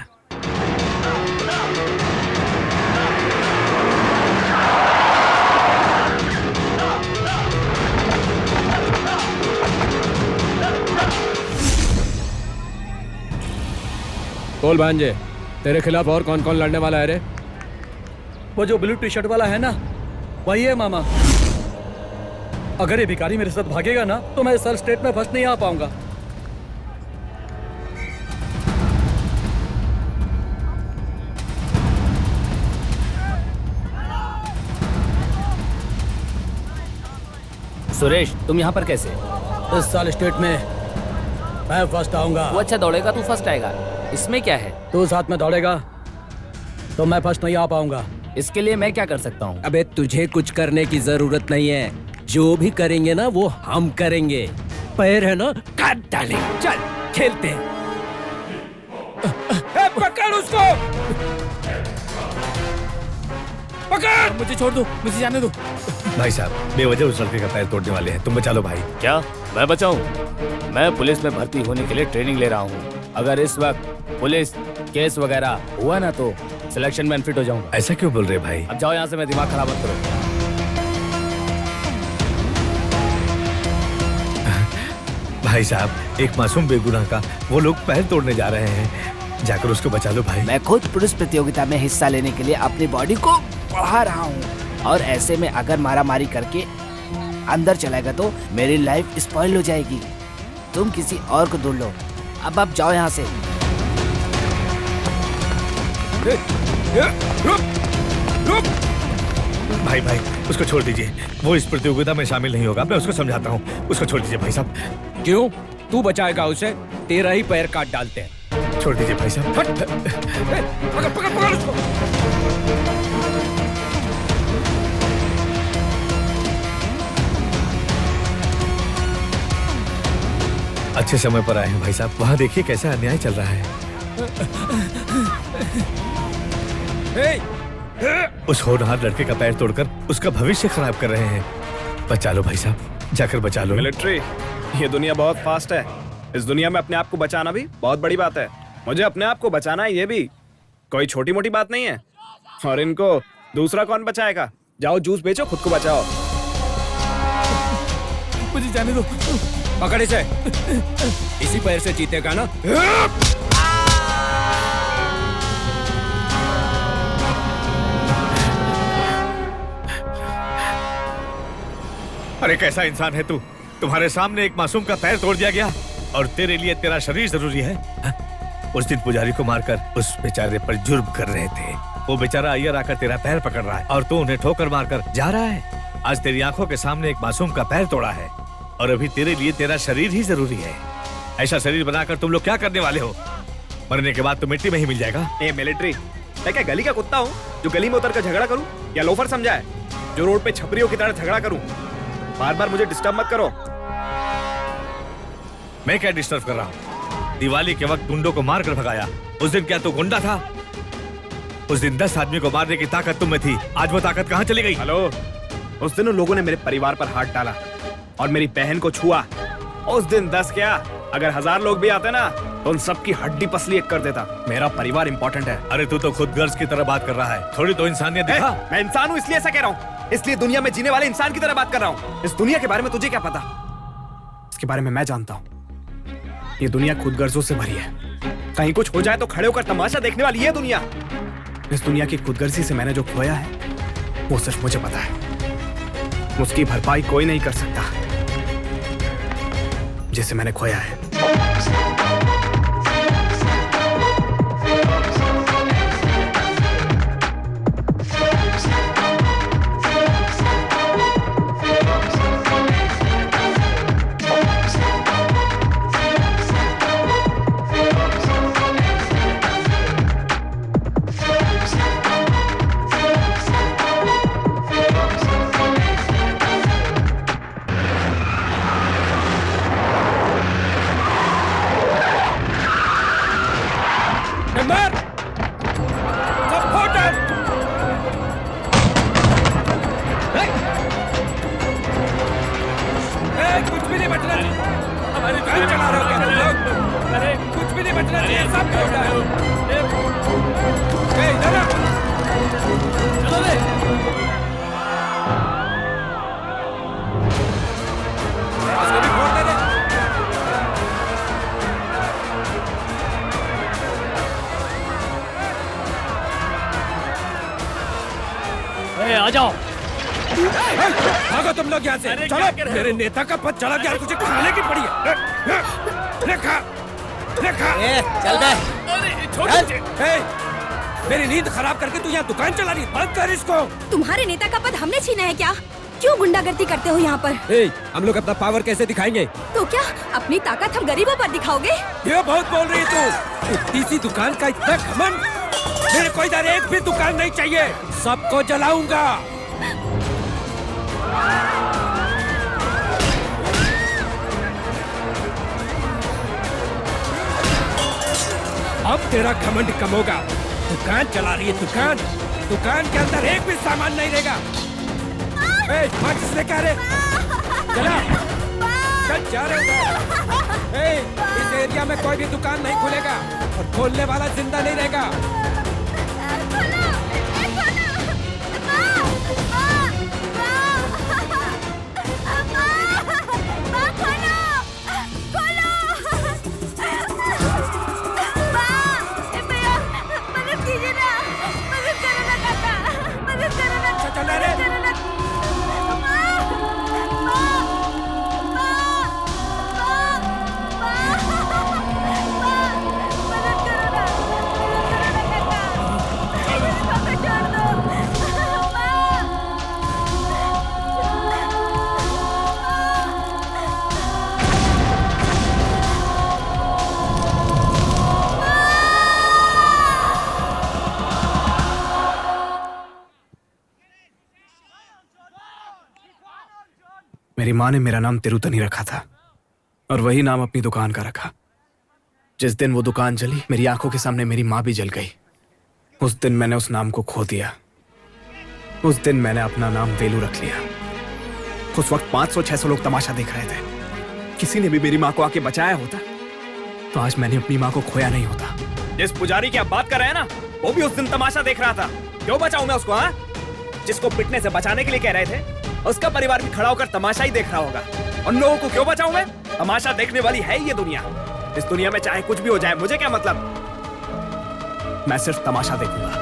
बोल भांजे, तेरे खिलाफ और कौन कौन लड़ने वाला है रे? वो जो ब्लू टी शर्ट वाला है ना, वही है मामा। अगर ये भिखारी मेरे साथ भागेगा ना तो मैं सर स्टेट में फर्स्ट नहीं आ पाऊंगा। सुरेश, तुम यहाँ पर कैसे? इस साल स्टेट में मैं फर्स्ट आऊंगा। वो अच्छा दौड़ेगा, तू फर्स्ट आएगा। इसमें क्या है? तू साथ में दौड़ेगा तो मैं फर्स्ट नहीं आ पाऊंगा। इसके लिए मैं क्या कर सकता हूँ? अबे तुझे कुछ करने की जरूरत नहीं है, जो भी करेंगे ना वो हम करेंगे। पैर है ना, काट डालेंगे। चल खेलते हैं। पकड़ उसको, पकड़। मुझे छोड़ दो, मुझे जाने दो। भाई साहब, बेवजह उस लड़के का पैर तोड़ने वाले हैं, तुम बचा लो भाई। क्या मैं बचाऊं? मैं पुलिस में भर्ती होने के लिए ट्रेनिंग ले रहा हूँ। अगर इस वक्त पुलिस केस वगैरह हुआ ना तो सिलेक्शन में अनफिट हो जाऊंगा। ऐसा क्यों बोल रहे भाई? अब जाओ यहाँ से, मैं दिमाग खराब मत करो। भाई साहब, एक मासूम बेगुनाह का वो लोग पैर तोड़ने जा रहे हैं, जाकर उसको बचा लो भाई। मैं खुद पुलिस प्रतियोगिता में हिस्सा लेने के लिए अपनी बॉडी को बढ़ा रहा हूँ। और ऐसे में अगर मारा मारी करके अंदर चलाएगा तो मेरी लाइफ स्पॉइल हो जाएगी। तुम किसी और को ढूंढ लो। अब आप जाओ यहाँ से। भाई भाई उसको छोड़ दीजिए, वो इस प्रतियोगिता में शामिल नहीं होगा। मैं उसको समझाता हूँ, उसको छोड़ दीजिए भाई साहब। क्यों? तू बचाएगा उसे? तेरा ही पैर काट डालते हैं। छोड़ दीजिए भाई साहब। पकड़ पकड़ पकड़ उसको। अच्छे समय पर आए हैं भाई साहब। वहाँ देखिए कैसा अन्याय चल रहा है। उस होनहार लड़के का पैर तोड़कर उसका भविष्य खराब कर रहे हैं। बचा लो भाई साहब, जाकर बचा लो। मिलिट्री, ये दुनिया बहुत फास्ट है। इस दुनिया में अपने आप को बचाना भी बहुत बड़ी बात है। मुझे अपने आप को बचाना है, ये भी कोई छोटी मोटी बात नहीं है। और इनको दूसरा कौन बचाएगा? जाओ जूस बेचो, खुद को बचाओ। मुझे जाने दो। पकड़ इसे। इसी पैर से जीतेगा ना? अरे कैसा इंसान है तू? तुम्हारे सामने एक मासूम का पैर तोड़ दिया गया और तेरे लिए तेरा शरीर जरूरी है? उस दिन पुजारी को मारकर उस बेचारे पर जुर्म कर रहे थे। वो बेचारा अय्यर आकर तेरा पैर पकड़ रहा है और तू उन्हें ठोकर मारकर जा रहा है। आज तेरी आंखों के सामने एक मासूम का पैर तोड़ा है और अभी तेरे लिए तेरा शरीर ही जरूरी है। ऐसा शरीर बनाकर तुम लोग क्या करने वाले हो? मरने के बाद तो मिट्टी में ही मिल जाएगा। ए मिलिट्री, मैं क्या गली का कुत्ता हूँ जो गली में उतर कर झगड़ा करूँ? या लोफर समझा है जो रोड पे छपरियों की तरह झगड़ा करूँ? बार बार मुझे डिस्टर्ब मत करो। मैं क्या डिस्टर्ब कर रहा हूँ? दिवाली के वक्त गुंडों को मार कर भगाया। उस दिन क्या तू गुंडा था? उस दिन 10 आदमी को मारने की ताकत तुम में थी। आज वो ताकत कहाँ चली गई? हेलो, उस दिन उन लोगों ने मेरे परिवार पर हाथ डाला और मेरी बहन को छुआ। उस दिन 10 क्या, अगर 1000 लोग भी आते ना तो उन सबकी हड्डी पसली एक कर देता। मेरा परिवार इंपॉर्टेंट है। अरे तू तो खुद गर्ज की तरह बात कर रहा है, थोड़ी तो इंसानियत दिखा। मैं इंसान हूँ इसलिए ऐसा कह रहा हूँ, इसलिए दुनिया में जीने वाले इंसान की तरह बात कर रहा हूँ। इस दुनिया के बारे में तुझे क्या पता? इसके बारे में मैं जानता हूँ। ये दुनिया खुद गर्जों से भरी है। कहीं कुछ हो जाए तो खड़े होकर तमाशा देखने वाली ये दुनिया। इस दुनिया की खुदगर्जी से मैंने जो खोया है वो सिर्फ मुझे पता है। उसकी भरपाई कोई नहीं कर सकता जिसे मैंने खोया है। आ जाओ। भागो तुम लोग यहाँ से। चलो, मेरे नेता का पद चला गया, तुझे खाने की पड़ी है। रेखा, रेखा, चल बे। मेरी नींद खराब करके तू यहाँ दुकान चला रही है। बंद कर इसको। तुम्हारे नेता का पद हमने छीना है क्या? क्यों गुंडागर्दी करते हो यहाँ पर? हम लोग अपना पावर कैसे दिखाएंगे? तो क्या अपनी ताकत हम गरीबों पर दिखाओगे? ये बहुत बोल रही है तू। इतनी सी दुकान का इतना घमंड? मेरे को इधर एक भी दुकान नहीं चाहिए, सबको जलाऊंगा। अब तेरा घमंड कम होगा। दुकान चला रही है, दुकान, दुकान के अंदर एक भी सामान नहीं रहेगा। किसने कह रहे? चला, चल जा रहे उधर। इस एरिया में कोई भी दुकान नहीं खुलेगा और खोलने वाला जिंदा नहीं रहेगा। मेरी माँ ने मेरा नाम तिरुतनी रखा था और वही नाम अपनी दुकान का रखा। जिस दिन वो दुकान जली, मेरी आंखों के सामने मेरी माँ भी जल गई। उस दिन मैंने उस नाम को खो दिया। उस दिन मैंने अपना नाम वेलू रख लिया। उस वक्त 500-600 लोग तमाशा देख रहे थे। किसी ने भी मेरी माँ को आके बचाया होता तो आज मैंने अपनी माँ को खोया नहीं होता। जिस पुजारी की आप बात कर रहे हैं ना, वो भी उस दिन तमाशा देख रहा था। क्यों बचाऊं मैं उसको? हाँ, जिसको पिटने से बचाने के लिए कह रहे थे, उसका परिवार भी खड़ा होकर तमाशा ही देख रहा होगा। उन लोगों को क्यों बचाऊं मैं? तमाशा देखने वाली है ये दुनिया। इस दुनिया में चाहे कुछ भी हो जाए, मुझे क्या मतलब? मैं सिर्फ तमाशा देखूंगा।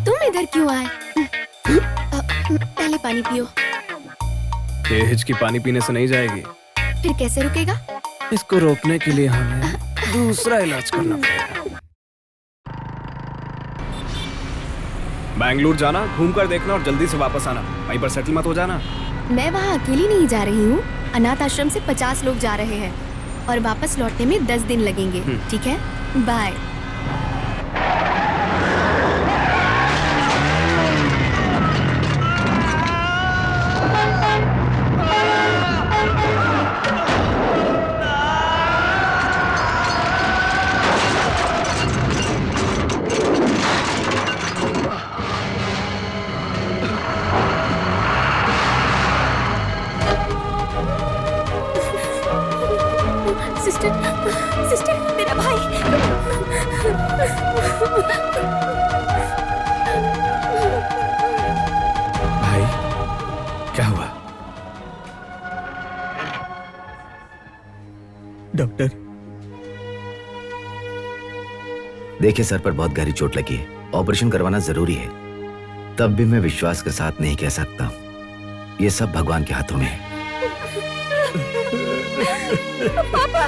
तुम इधर क्यों आए? पहले पानी पियो। ये हिचकी पानी पीने से नहीं जाएगी। फिर कैसे रुकेगा? इसको रोकने के लिए हमें दूसरा इलाज करना पड़ेगा। बैंगलोर जाना, घूम कर देखना और जल्दी से वापस आना। वहीं पर सेटल मत हो जाना। मैं वहाँ अकेली नहीं जा रही हूँ। अनाथ आश्रम से 50 लोग जा रहे हैं और वापस लौटने में 10 दिन लगेंगे। ठीक है, बाय। सिस्टर, मेरा भाई। भाई, क्या हुआ? डॉक्टर, देखिए सर पर बहुत गहरी चोट लगी है, ऑपरेशन करवाना जरूरी है। तब भी मैं विश्वास के साथ नहीं कह सकता, ये सब भगवान के हाथों में है। पापा।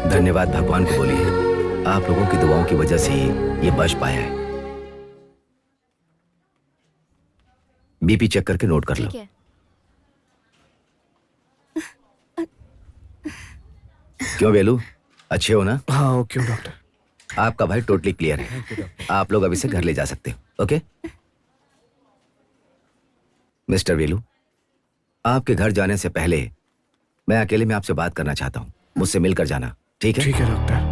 धन्यवाद भगवान को बोलिए, आप लोगों की दुआओं की वजह से ही ये बच पाया है। बीपी चेक करके नोट कर लो। क्यों वेलू, अच्छे हो ना? हाँ, क्यों डॉक्टर? आपका भाई टोटली क्लियर है। आप लोग अभी से घर ले जा सकते हो। ओके मिस्टर वेलू, आपके घर जाने से पहले मैं अकेले में आपसे बात करना चाहता हूँ। मुझसे मिलकर जाना, ठीक है? ठीक है डॉक्टर।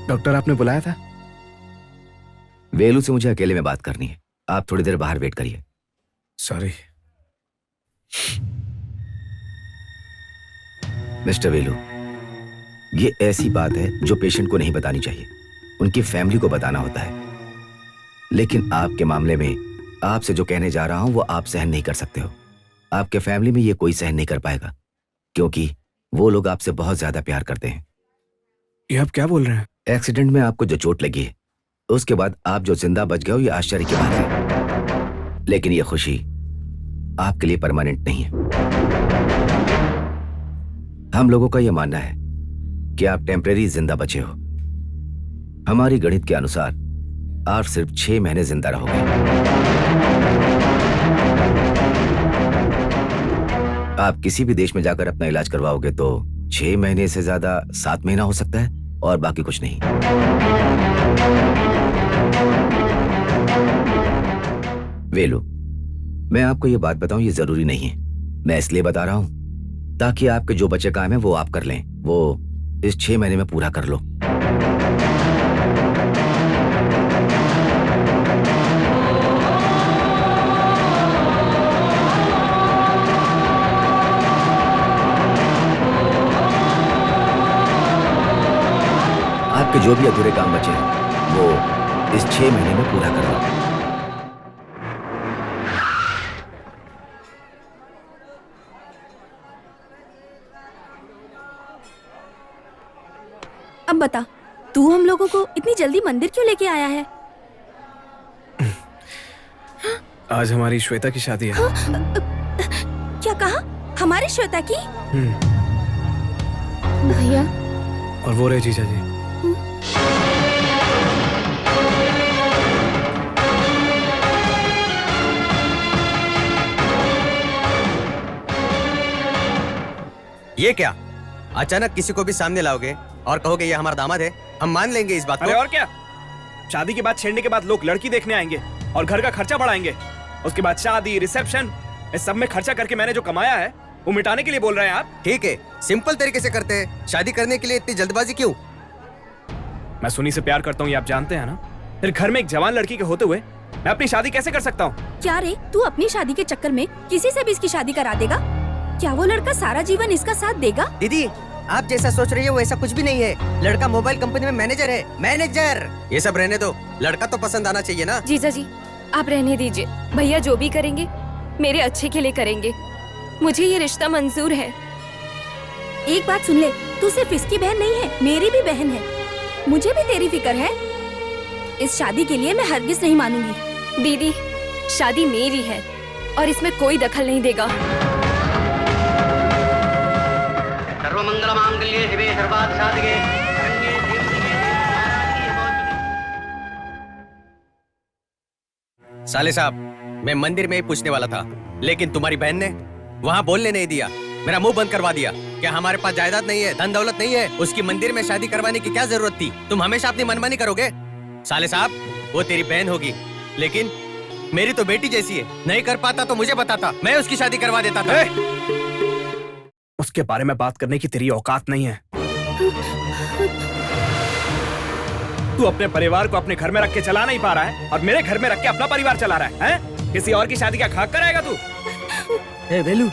डॉक्टर, आपने बुलाया था? वेलू से मुझे अकेले में बात करनी है। आप थोड़ी देर बाहर वेट करिए। सॉरी। मिस्टर वेलू, ये ऐसी बात है जो पेशेंट को नहीं बतानी चाहिए, उनकी फैमिली को बताना होता है। लेकिन आपके मामले में आपसे जो कहने जा रहा हूं वो आप सहन नहीं कर सकते हो। आपके फैमिली में ये कोई सहन नहीं कर पाएगा, क्योंकि वो लोग आपसे बहुत ज्यादा प्यार करते हैं। ये आप क्या बोल रहे हैं? एक्सीडेंट में आपको जो चोट लगी है, उसके बाद आप जो जिंदा बच गए हो, ये आश्चर्य की बात है। लेकिन ये खुशी आपके लिए परमानेंट नहीं है। हम लोगों का यह मानना है कि आप टेम्परेरी जिंदा बचे हो। हमारी गणित के अनुसार आप सिर्फ 6 महीने जिंदा रहोगे। आप किसी भी देश में जाकर अपना इलाज करवाओगे तो 6 महीने से ज्यादा 7 महीना हो सकता है, और बाकी कुछ नहीं। वेलू, मैं आपको ये बात बताऊं, ये जरूरी नहीं है। मैं इसलिए बता रहा हूं ताकि आपके जो बचे काम है वो आप कर लें, वो इस 6 महीने में पूरा कर लो। आपके जो भी अधूरे काम बचे हैं वो इस 6 महीने में पूरा कर लो। अब बता, तू हम लोगों को इतनी जल्दी मंदिर क्यों लेके आया है? आज हमारी श्वेता की शादी है। क्या कहा? हमारी श्वेता की? भैया, और वो रहे जीजा जी। ये क्या? अचानक किसी को भी सामने लाओगे और कहोगे ये हमारा दामाद है? हम मान लेंगे इस बात को। अरे और क्या, शादी के बाद, छेड़ने के बाद लोग लड़की देखने आएंगे और घर का खर्चा बढ़ाएंगे। उसके बाद शादी, रिसेप्शन, इस सब में खर्चा करके मैंने जो कमाया है वो मिटाने के लिए बोल रहे हैं आप? ठीक है, सिंपल तरीके से करते हैं। शादी करने के लिए इतनी जल्दबाजी क्यों? मैं सुनी से प्यार करता हूँ, ये आप जानते हैं ना। फिर घर में एक जवान लड़की के होते हुए मैं अपनी शादी कैसे कर सकता हूँ? क्या रे, तू अपनी शादी के चक्कर में किसी से भी इसकी शादी करा देगा? क्या वो लड़का सारा जीवन इसका साथ देगा? दीदी, आप जैसा सोच रही हो वैसा कुछ भी नहीं है। लड़का मोबाइल कंपनी में मैनेजर है। मैनेजर! ये सब रहने दो, लड़का तो पसंद आना चाहिए ना। जीजा जी, आप रहने दीजिए। भैया जो भी करेंगे मेरे अच्छे के लिए करेंगे। मुझे ये रिश्ता मंजूर है। एक बात सुन ले, तू सिर्फ इसकी बहन नहीं है, मेरी भी बहन है। मुझे भी तेरी फिक्र है। इस शादी के लिए मैं हरगिज नहीं मानूंगी। दीदी, शादी मेरी है और इसमें कोई दखल नहीं देगा। सर्वमंगल मांगल्ये शिवे सर्वार्थ साधके साले साहब, मैं मंदिर में ही पूछने वाला था, लेकिन तुम्हारी बहन ने वहाँ बोलने नहीं दिया, मेरा मुंह बंद करवा दिया। क्या हमारे पास जायदाद नहीं है, धन दौलत नहीं है? उसकी मंदिर में शादी करवाने की क्या जरूरत थी? तुम हमेशा अपनी मनमानी करोगे। साले साहब, वो तेरी बहन होगी, लेकिन मेरी तो बेटी जैसी है। नहीं कर पाता तो मुझे बताता, मैं उसकी शादी करवा देता था। उसके बारे में बात करने की तेरी औकात नहीं है। तू अपने परिवार को अपने घर में रख के चला नहीं पा रहा है और मेरे घर में रख के अपना परिवार चला रहा है, हैं? किसी और की शादी क्या खाक कराएगा तू? ए वेलू,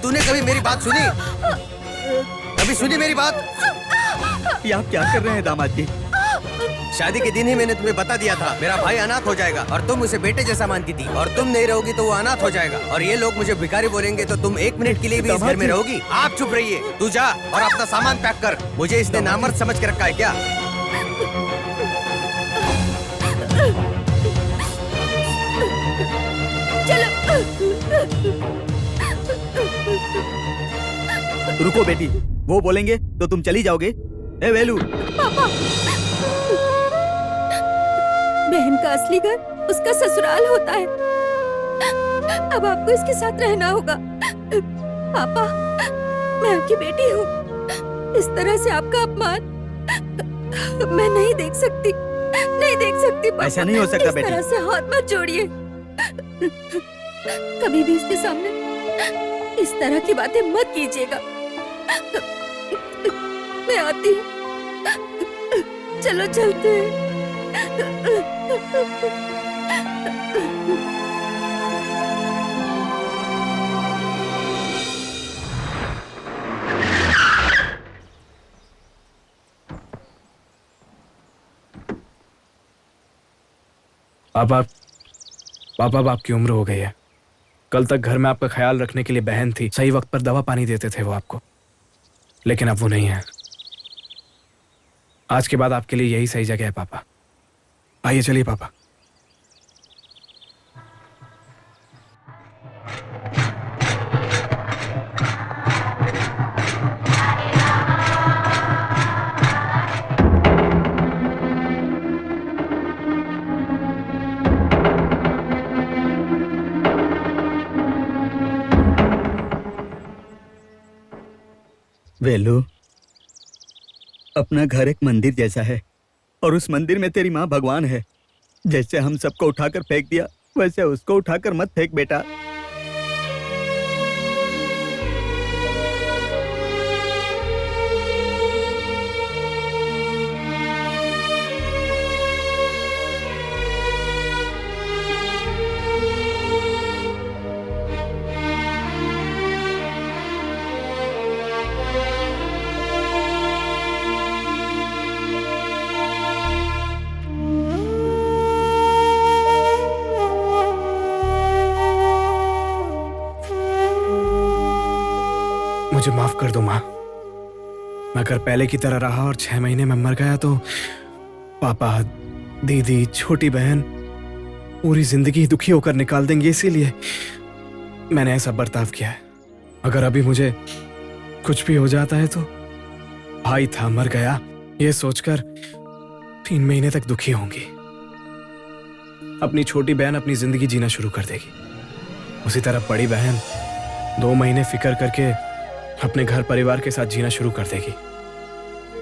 तूने कभी मेरी बात सुनी? कभी सुनी मेरी बात? ये आप क्या कर रहे हैं दामाद जी? शादी के दिन ही मैंने तुम्हें बता दिया था मेरा भाई अनाथ हो जाएगा और तुम उसे बेटे जैसा मानती थी, और तुम नहीं रहोगी तो वो अनाथ हो जाएगा और ये लोग मुझे भिखारी बोलेंगे तो तुम 1 मिनट के लिए भी इस घर में रहोगी? आप चुप रहिए। तू जा और अपना सामान पैक कर। मुझे इसने नामर्द समझ के रखा है क्या? रुको बेटी, वो बोलेंगे तो तुम चली जाओगे? ए वेलू, पापा, बहन का असली घर उसका ससुराल होता है। अब आपको इसके साथ रहना होगा। पापा, मैं आपकी बेटी हूँ। इस तरह से आपका अपमान मैं नहीं देख सकती, नहीं देख सकती। पापा, ऐसा नहीं हो सकता बेटी। इस तरह से हाथ मत जोड़िए। कभी भी इसके सामने इस तरह की बातें मत कीजिएगा। मैं आती हूँ। चलो चलते हैं। पापा, पापा, अब आपकी उम्र हो गई है। कल तक घर में आपका ख्याल रखने के लिए बहन थी, सही वक्त पर दवा पानी देते थे वो आपको, लेकिन अब वो नहीं है। आज के बाद आपके लिए यही सही जगह है पापा। आइए चलिए पापा। वेलू, अपना घर एक मंदिर जैसा है और उस मंदिर में तेरी माँ भगवान है। जैसे हम सबको उठाकर फेंक दिया वैसे उसको उठाकर मत फेंक बेटा। मुझे माफ कर दो माँ। मैं अगर पहले की तरह रहा और 6 महीने में मर गया तो पापा, दीदी, छोटी बहन पूरी जिंदगी दुखी होकर निकाल देंगे, इसीलिए मैंने ऐसा बर्ताव किया है। अगर अभी मुझे कुछ भी हो जाता है तो भाई था मर गया ये सोचकर 3 महीने तक दुखी होंगी। अपनी छोटी बहन अपनी जिंदगी जीना शुरू कर देगी, उसी तरह बड़ी बहन 2 महीने फिक्र करके अपने घर परिवार के साथ जीना शुरू कर देगी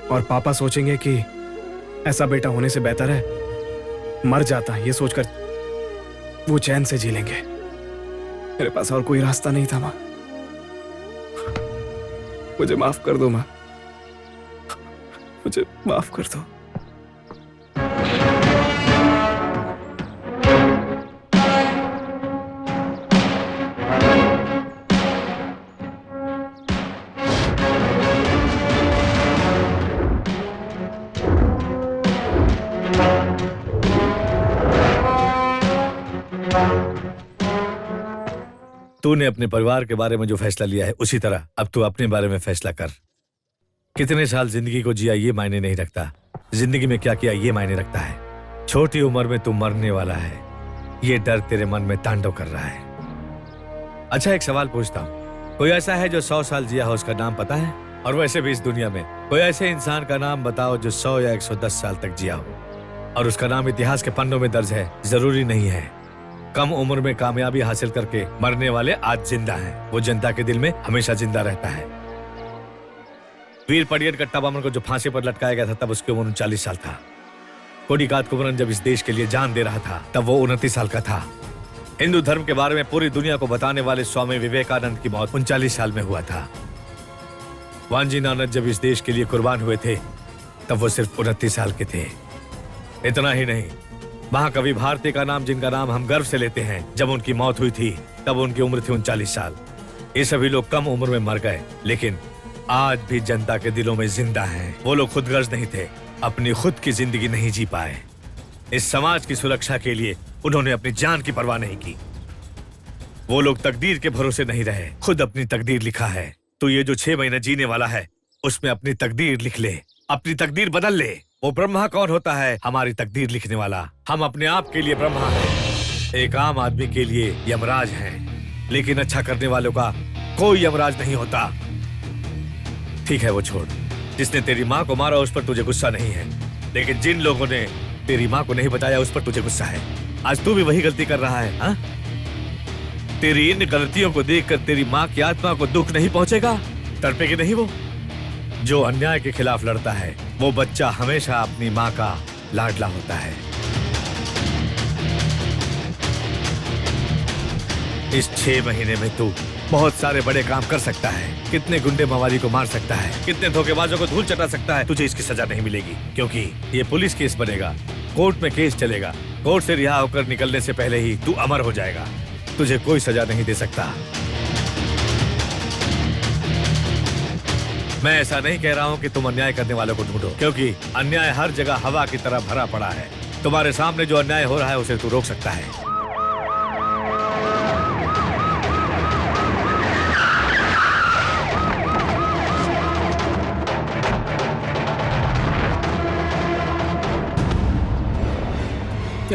और पापा सोचेंगे कि ऐसा बेटा होने से बेहतर है मर जाता, ये सोचकर वो चैन से जी लेंगे। मेरे पास और कोई रास्ता नहीं था माँ, मुझे माफ कर दो माँ, मुझे माफ कर दो। तूने अपने परिवार के बारे में जो फैसला लिया है उसी तरह अब तू अपने बारे में फैसला कर। कितने साल जिंदगी को जिया ये मायने नहीं रखता, जिंदगी में क्या किया ये मायने रखता है। छोटी उम्र में तू मरने वाला है, ये डर तेरे मन में तांडव कर रहा है। अच्छा एक सवाल पूछता हूँ, कोई ऐसा है जो 100 साल जिया हो, उसका नाम पता है? और वैसे भी इस दुनिया में कोई ऐसे इंसान का नाम बताओ जो 100 या 110 साल तक जिया हो और उसका नाम इतिहास के पन्नों में दर्ज है। जरूरी नहीं है। कम उम्र में कामयाबी हासिल करके मरने वाले आज जिंदा हैं, वो जनता के दिल में हमेशा जिंदा रहता है। वीर पडियर कट्टा बामन को जो फांसी पर लटकाया गया था तब उसकी उम्र 39 साल था। कोडिकात कुमरन जब इस देश के लिए जान दे रहा था तब वो 29 साल का था। हिंदू धर्म के बारे में पूरी दुनिया को बताने वाले स्वामी विवेकानंद की मौत 39 साल में हुआ था। वांजी नानक जब इस देश के लिए कुर्बान हुए थे तब वो सिर्फ 29 साल के थे। इतना ही नहीं, महाकवि भारती का नाम, जिनका नाम हम गर्व से लेते हैं, जब उनकी मौत हुई थी तब उनकी उम्र थी 39 साल। ये सभी लोग कम उम्र में मर गए लेकिन आज भी जनता के दिलों में जिंदा हैं। वो लोग खुदगर्ज नहीं थे, अपनी खुद की जिंदगी नहीं जी पाए। इस समाज की सुरक्षा के लिए उन्होंने अपनी जान की परवाह नहीं की। वो लोग तकदीर के भरोसे नहीं रहे, खुद अपनी तकदीर लिखा है। तो ये जो 6 महीने जीने वाला है उसमें अपनी तकदीर लिख ले, अपनी तकदीर बदल ले। वो ब्रह्मा कौन होता है? हमारी तकदीर लिखने वाला। हम अपने आप के लिए ब्रह्मा हैं, एक आम आदमी के लिए यमराज हैं, लेकिन अच्छा करने वालों का कोई यमराज नहीं होता। ठीक है वो छोड़, जिसने तेरी माँ को मारा उस पर तुझे गुस्सा नहीं है, लेकिन जिन लोगों ने तेरी माँ को नहीं बताया उस पर तुझे गुस्सा है। आज तू भी वही गलती कर रहा है। हाँ, तेरी इन गलतियों को देखकर तेरी माँ की आत्मा को दुख नहीं पहुंचेगा? तड़पेगी नहीं वो? जो अन्याय के खिलाफ लड़ता है वो बच्चा हमेशा अपनी माँ का लाडला होता है। इस 6 महीने में तू बहुत सारे बड़े काम कर सकता है, कितने गुंडे मवाली को मार सकता है, कितने धोखेबाजों को धूल चटा सकता है। तुझे इसकी सजा नहीं मिलेगी क्योंकि ये पुलिस केस बनेगा, कोर्ट में केस चलेगा। कोर्ट से रिहा होकर निकलने से पहले ही तू अमर हो जाएगा। तुझे कोई सजा नहीं दे सकता। मैं ऐसा नहीं कह रहा हूं कि तुम अन्याय करने वालों को ढूंढो, क्योंकि अन्याय हर जगह हवा की तरह भरा पड़ा है। तुम्हारे सामने जो अन्याय हो रहा है उसे तू रोक सकता है।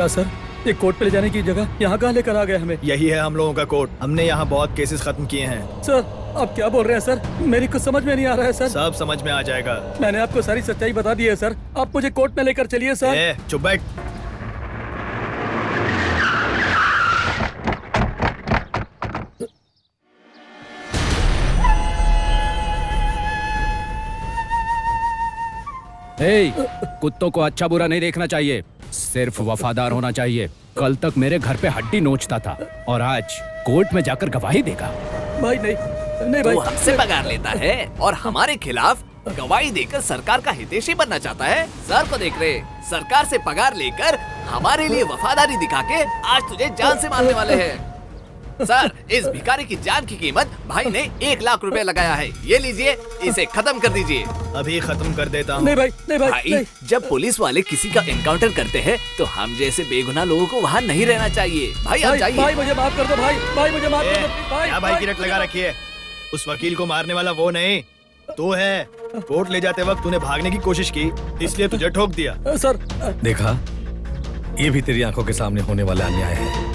क्या सर, एक कोर्ट पे ले जाने की जगह यहाँ कहाँ लेकर आ गए हमें? यही है हम लोगों का कोर्ट। हमने यहाँ बहुत केसेस खत्म किए हैं। सर आप क्या बोल रहे हैं सर? मेरी कुछ समझ में नहीं आ रहा है सर। सब समझ में आ जाएगा। मैंने आपको सारी सच्चाई बता दी है सर, आप मुझे कोर्ट में लेकर चलिए सर। चुप बैठ। कुत्तों को अच्छा बुरा नहीं देखना चाहिए, सिर्फ वफादार होना चाहिए। कल तक मेरे घर पे हड्डी नोचता था और आज कोर्ट में जाकर गवाही देगा। भाई नहीं भाई। तू हमसे पगार लेता है और हमारे खिलाफ गवाही देकर सरकार का हितैषी बनना चाहता है। सर को देख रहे, सरकार से पगार लेकर हमारे लिए वफादारी दिखा के आज तुझे जान से मारने वाले हैं। सर, इस भिखारी की जान की कीमत भाई ने 1 लाख रुपए लगाया है। ये लीजिए, इसे खत्म कर दीजिए। अभी खत्म कर देता हूँ। नहीं भाई, नहीं भाई, भाई नहीं। जब पुलिस वाले किसी का एनकाउंटर करते हैं तो हम जैसे बेगुनाह लोगों को वहाँ नहीं रहना चाहिए। भाई आप जाइए। भाई मुझे माफ कर दो भाई, भाई मुझे माफ कर दो भाई। क्या भाई की रट लगा रखी है? उस वकील को मारने वाला वो नहीं, तू है। कोर्ट ले जाते वक्त तूने भागने की कोशिश की, इसलिए तुझे ठोक दिया। सर देखा, ये भी तेरी आंखों के सामने होने वाला अन्याय है।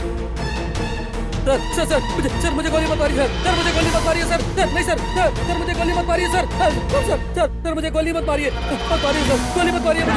सर मुझे गोली मत मारिए सर, मुझे गोली मत मारिए सर, नहीं सर मुझे गोली मत मारिए सर, सर मुझे गोली मत मारिए, सर गोली मत मारिए मुझे।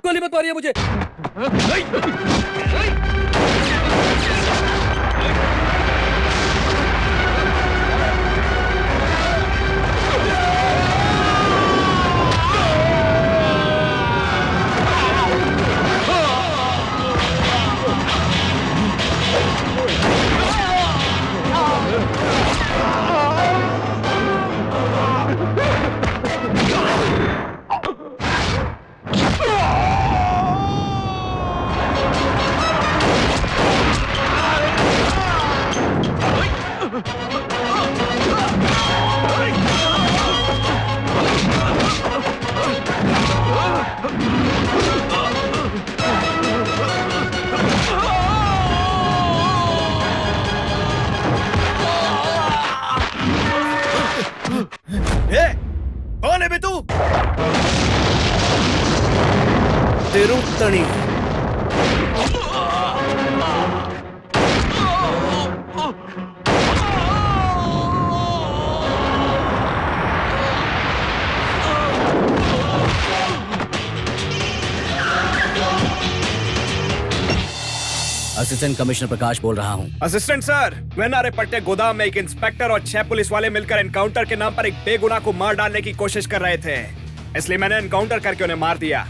गोली मत मारिए मुझे। कौन है बे तू? तिरुत्तणी। असिस्टेंट कमिश्नर प्रकाश बोल रहा हूँ। असिस्टेंट सर, वेनारे पट्टे गोदाम में एक इंस्पेक्टर और 6 पुलिस वाले मिलकर एनकाउंटर के नाम पर एक बेगुनाह को मार डालने की कोशिश कर रहे थे, इसलिए मैंने एनकाउंटर करके उन्हें मार दिया।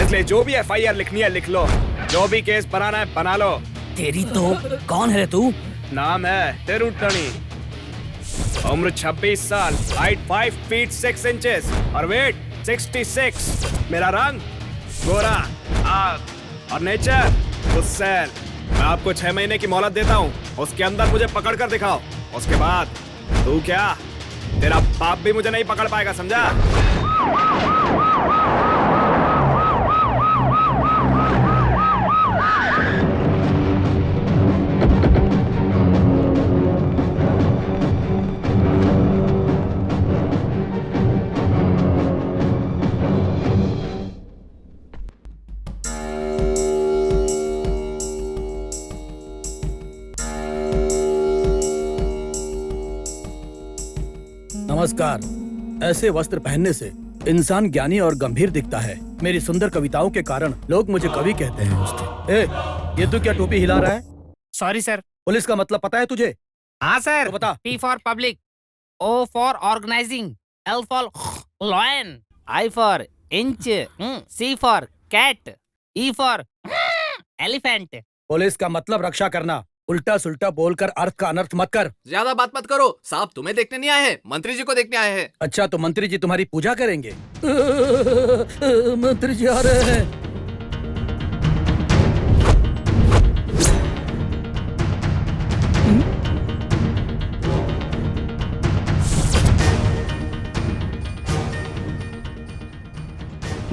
इसलिए जो भी FIR लिखनी है लिख लो, जो भी केस बनाना है बना लो। तेरी तो कौन है तू? नाम है तिरुतनी, उम्र 26 साल, हाइट 5 फीट 6 इंचेस और वेट 66। मेरा रंग गोरा, आग और नेचर गुस्सैल। मैं आपको 6 महीने की मोहलत देता हूँ, उसके अंदर मुझे पकड़ कर दिखाओ। उसके बाद तू क्या, तेरा बाप भी मुझे नहीं पकड़ पाएगा, समझा? नमस्कार। ऐसे वस्त्र पहनने से इंसान ज्ञानी और गंभीर दिखता है। मेरी सुंदर कविताओं के कारण लोग मुझे कवि कहते हैं। ये तू क्या टोपी हिला रहा है? Sorry sir. पुलिस का मतलब पता है तुझे? हाँ सर। तो बता। P for public, O for organizing, L for lion, I for inch, C for cat, E for elephant. Police का मतलब रक्षा करना। उल्टा सुल्टा बोलकर अर्थ का अनर्थ मत कर। ज्यादा बात मत करो, साहब तुम्हें देखने नहीं आए हैं, मंत्री जी को देखने आए हैं। अच्छा, तो मंत्री जी तुम्हारी पूजा करेंगे? मंत्री जी आ रहे हैं।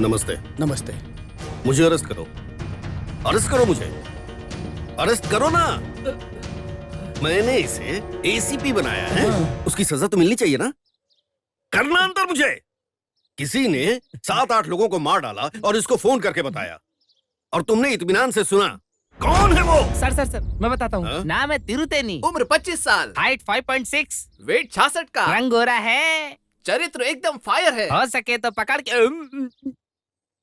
नमस्ते। नमस्ते। मुझे अरेस्ट करो, अरेस्ट करो, मुझे अरेस्ट करो ना। मैंने इसे ACP बनाया है, उसकी सजा तो मिलनी चाहिए ना। करना अंतर मुझे। किसी ने 7-8 लोगों को मार डाला और इसको फोन करके बताया, और तुमने इत्मीनान से सुना। कौन है वो? सर सर सर मैं बताता हूँ। नाम है तिरुतेनी, उम्र 25 साल, हाइट 5.6, वेट 66 का, रंग गोरा है, चरित्र एकदम फायर है। हो सके तो पकड़ के।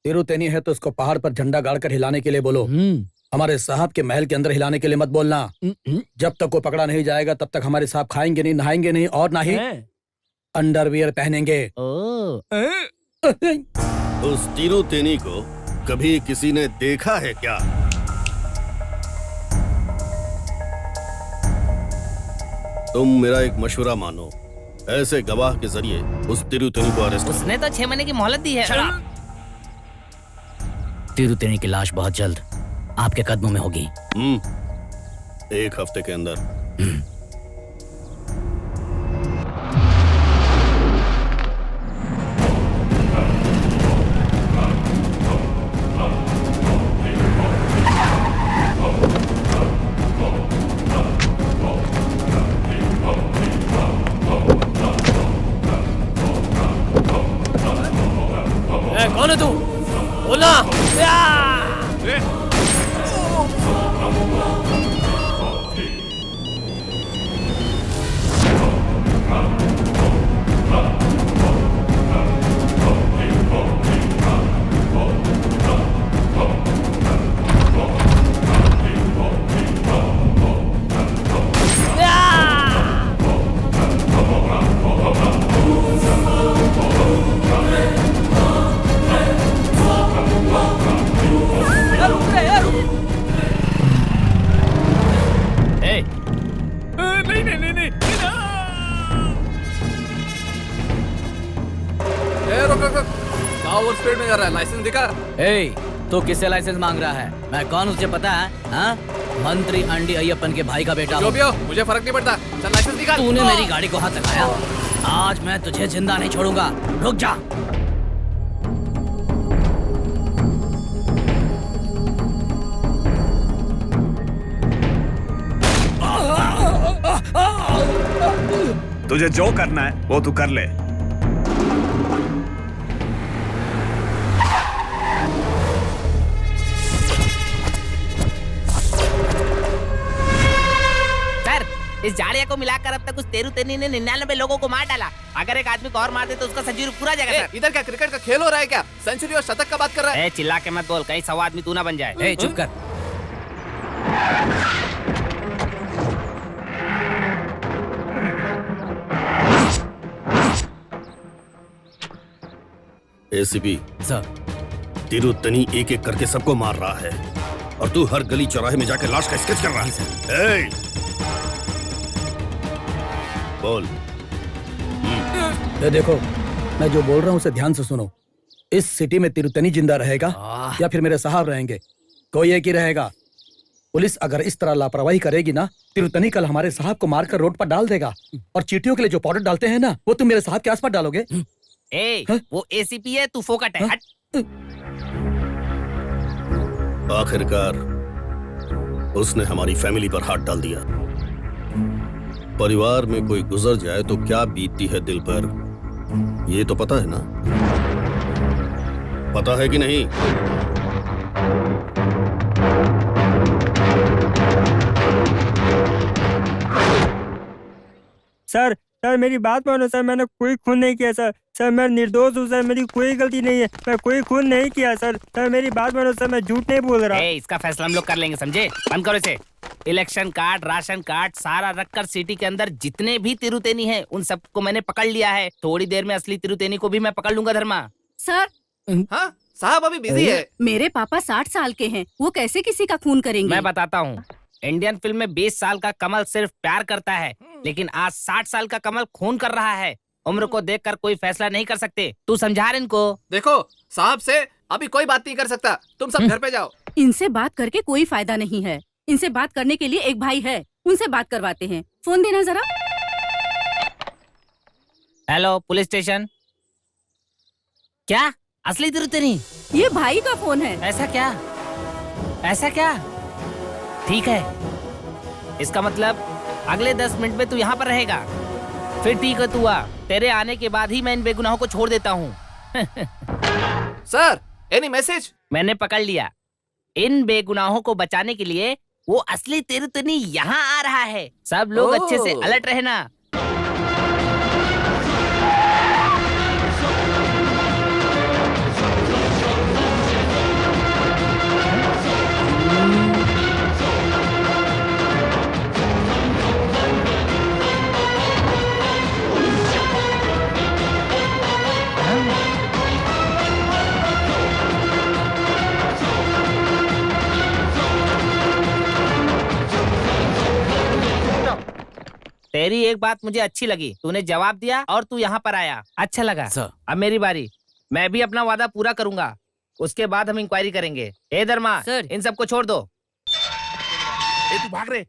तिरुतेनी है तो उसको पहाड़ पर झंडा गाड़कर हिलाने के लिए बोलो। हमारे साहब के महल के अंदर हिलाने के लिए मत बोलना। जब तक वो पकड़ा नहीं जाएगा तब तक हमारे साहब खाएंगे नहीं, नहाएंगे नहीं और ना ही अंडरवियर पहनेंगे। उस तिरुतेनी को कभी किसी ने देखा है क्या? तुम मेरा एक मशवरा मानो, ऐसे गवाह के जरिए उस तिरुतेनी को अरेस्ट करो। उसने तो 6 महीने की मोहलत दी है। तिरुतेनी की लाश बहुत जल्द आपके कदमों में होगी। 1 हफ्ते के अंदर। कौन है तू? बोलना। स्पीड में जा रहा है, लाइसेंस दिखा। तो किससे लाइसेंस मांग रहा है? मैं कौन तुझे पता है? हाँ? मंत्री अंडी अय्यप्पन के भाई का बेटा जो भी हो मुझे फर्क नहीं पड़ता। चल लाइसेंस दिखा। तूने मेरी गाड़ी को हाथ लगाया, आज मैं तुझे जिंदा नहीं छोड़ूंगा। रुक जा। तुझे जो करना है वो तू कर ले। इस जाड़िया को मिलाकर अब तक उस तिरुतेनी ने 99 लोगों को मार डाला। अगर एक आदमी को और मार दे तो उसका संजीव पूरा जाएगा। सर इधर क्या क्रिकेट का खेल हो रहा है क्या? सेंचुरी और शतक का बात कर रहा है। चिल्ला के मत बोल, कहीं 100 आदमी तू ना बन जाए। चुप कर। एसीपी सर, तिरुतनी एक एक करके सबको मार रहा है और तू हर गली चौराहे में जाके लाश का स्केच कर रहा है। ए! बोल। ये देखो, मैं जो बोल रहा हूँ उसे ध्यान से सुनो। इस सिटी में तिरुतनी जिंदा रहेगा या फिर मेरे साहब रहेंगे, कोई एक ही रहेगा। पुलिस अगर इस तरह लापरवाही करेगी ना, तिरुतनी कल हमारे साहब को मारकर रोड पर डाल देगा। और चींटियों के लिए जो पाउडर डालते हैं ना, वो तुम मेरे साहब के आसपास डालोगे। वो एसीपी है, तू फोकट है। हट। आखिरकार उसने हमारी फैमिली पर हाथ डाल दिया। परिवार में कोई गुजर जाए तो क्या बीतती है दिल पर, ये तो पता है ना? पता है कि नहीं? सर मेरी बात मानो सर, मैंने कोई खून नहीं किया सर। सर मैं निर्दोष हूँ सर, मेरी कोई गलती नहीं है, मैं कोई खून नहीं किया सर। मेरी बात मानो सर, मैं झूठ नहीं बोल रहा। इसका फैसला हम लोग कर लेंगे, समझे? बंद करो इसे। इलेक्शन कार्ड, राशन कार्ड सारा रखकर सिटी के अंदर जितने भी तिरुतेनी हैं, उन सबको मैंने पकड़ लिया है। थोड़ी देर में असली तिरुतेनी को भी मैं पकड़ लूंगा। धर्मा सर। हाँ साहब अभी बिजी है। मेरे पापा 60 साल के हैं, वो कैसे किसी का खून करेंगे? मैं बताता हूँ। इंडियन फिल्म में 20 साल का कमल सिर्फ प्यार करता है, लेकिन आज 60 साल का कमल खून कर रहा है। उम्र को देखकर कोई फैसला नहीं कर सकते। तू समझा रहे इनको। देखो साहब से अभी कोई बात नहीं कर सकता, तुम सब घर पे जाओ। इनसे बात करके कोई फायदा नहीं है। इनसे बात करने के लिए एक भाई है, उनसे बात करवाते हैं। फोन देना जरा। Hello police station. क्या असली तिरुतेनी? ये भाई का फोन है। ऐसा क्या? ऐसा क्या? ठीक है, इसका मतलब अगले 10 मिनट में तू यहाँ पर रहेगा। फिर ठीक है, तू आ। तेरे आने के बाद ही मैं इन बेगुनाहों को छोड़ देता हूँ। Sir any message? मैंने पकड़ लिया। इन बेगुनाहों को बचाने के लिए वो असली तिरुतनी यहाँ आ रहा है। सब लोग अच्छे से अलर्ट रहना। तेरी एक बात मुझे अच्छी लगी, तूने जवाब दिया और तू यहाँ पर आया, अच्छा लगा। अब मेरी बारी, मैं भी अपना वादा पूरा करूंगा। उसके बाद हम इंक्वायरी करेंगे। ए धर्मा, इन सबको छोड़ दो। तू भाग रहे?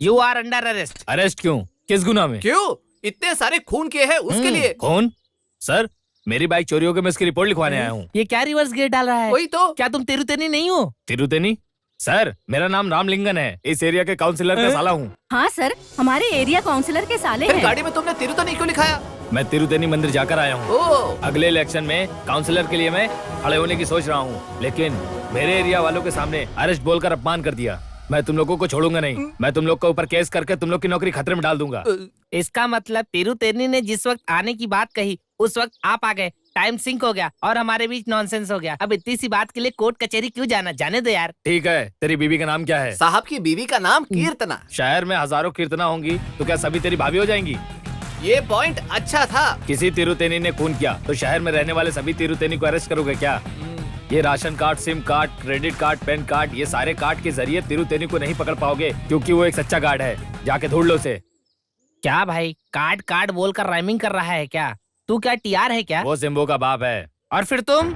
You are under arrest. Arrest क्यों? किस गुनाह में? क्यों? इतने सारे खून किए हैं उसके लिए। कौन? सर मेरी बाइक चोरी हो गई, मैं इसकी रिपोर्ट लिखवाने आया हूँ। ये क्या रिवर्स गियर डाल रहा है? वही तो। क्या तुम तिरुतेनी नहीं हो? तिरुतेनी? सर मेरा नाम रामलिंगन है, इस एरिया के काउंसिलर का साला हूँ। हाँ सर, हमारे एरिया काउंसिलर के साले हैं। गाड़ी में तुमने तिरुतनी क्यों लिखाया? मैं तिरुतेनी मंदिर जाकर आया हूँ। अगले इलेक्शन में काउंसिलर के लिए मैं खड़े होने की सोच रहा हूँ, लेकिन मेरे एरिया वालों के सामने अरेस्ट बोलकर अपमान कर दिया। मैं तुम लोगों को छोड़ूंगा नहीं। मैं तुम लोग के ऊपर केस करके तुम लोग की नौकरी खतरे में डाल दूंगा। इसका मतलब तिरुतेनी ने जिस वक्त आने की बात कही उस वक्त आप आ गए, टाइम सिंक हो गया और हमारे बीच नॉनसेंस हो गया। अब इतनी सी बात के लिए कोर्ट कचहरी क्यों जाना? जाने दो यार। ठीक है, तेरी बीवी का नाम क्या है? साहब की बीवी का नाम कीर्तना। शहर में हजारों कीर्तना होंगी, तो क्या सभी तेरी भाभी हो जाएंगी? ये पॉइंट अच्छा था। किसी तिरुतेनी ने खून किया तो शहर में रहने वाले सभी तिरुतेनी को अरेस्ट करोगे क्या? ये ration card, SIM card, credit card, pan card, ये सारे कार्ड के जरिए तिरुतेनी को नहीं पकड़ पाओगे, क्योंकि वो एक सच्चा कार्ड है। जाके ढूंढ लो उसे। क्या भाई कार्ड कार्ड बोलकर राइमिंग कर रहा है क्या? तू क्या टीआर है क्या? वो सिम्बो का बाप है। और फिर तुम?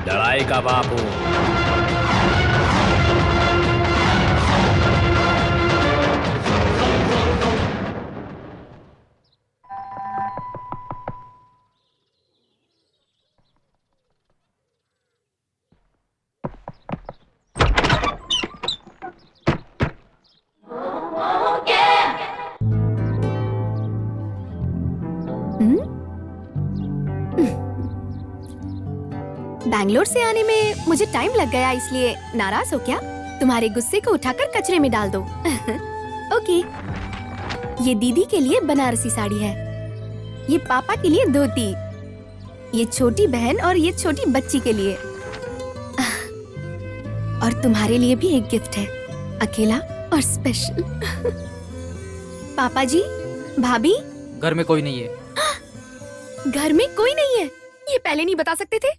लड़ाई का बाप हूँ। बैंगलोर से आने में मुझे टाइम लग गया, इसलिए नाराज हो क्या? तुम्हारे गुस्से को उठाकर कचरे में डाल दो। ओके। ये दीदी के लिए बनारसी साड़ी है, ये पापा के लिए धोती, ये छोटी बहन और ये छोटी बच्ची के लिए। और तुम्हारे लिए भी एक गिफ्ट है, अकेला और स्पेशल। पापा जी, भाभी, घर में कोई नहीं है। घर में कोई नहीं है? ये पहले नहीं बता सकते थे?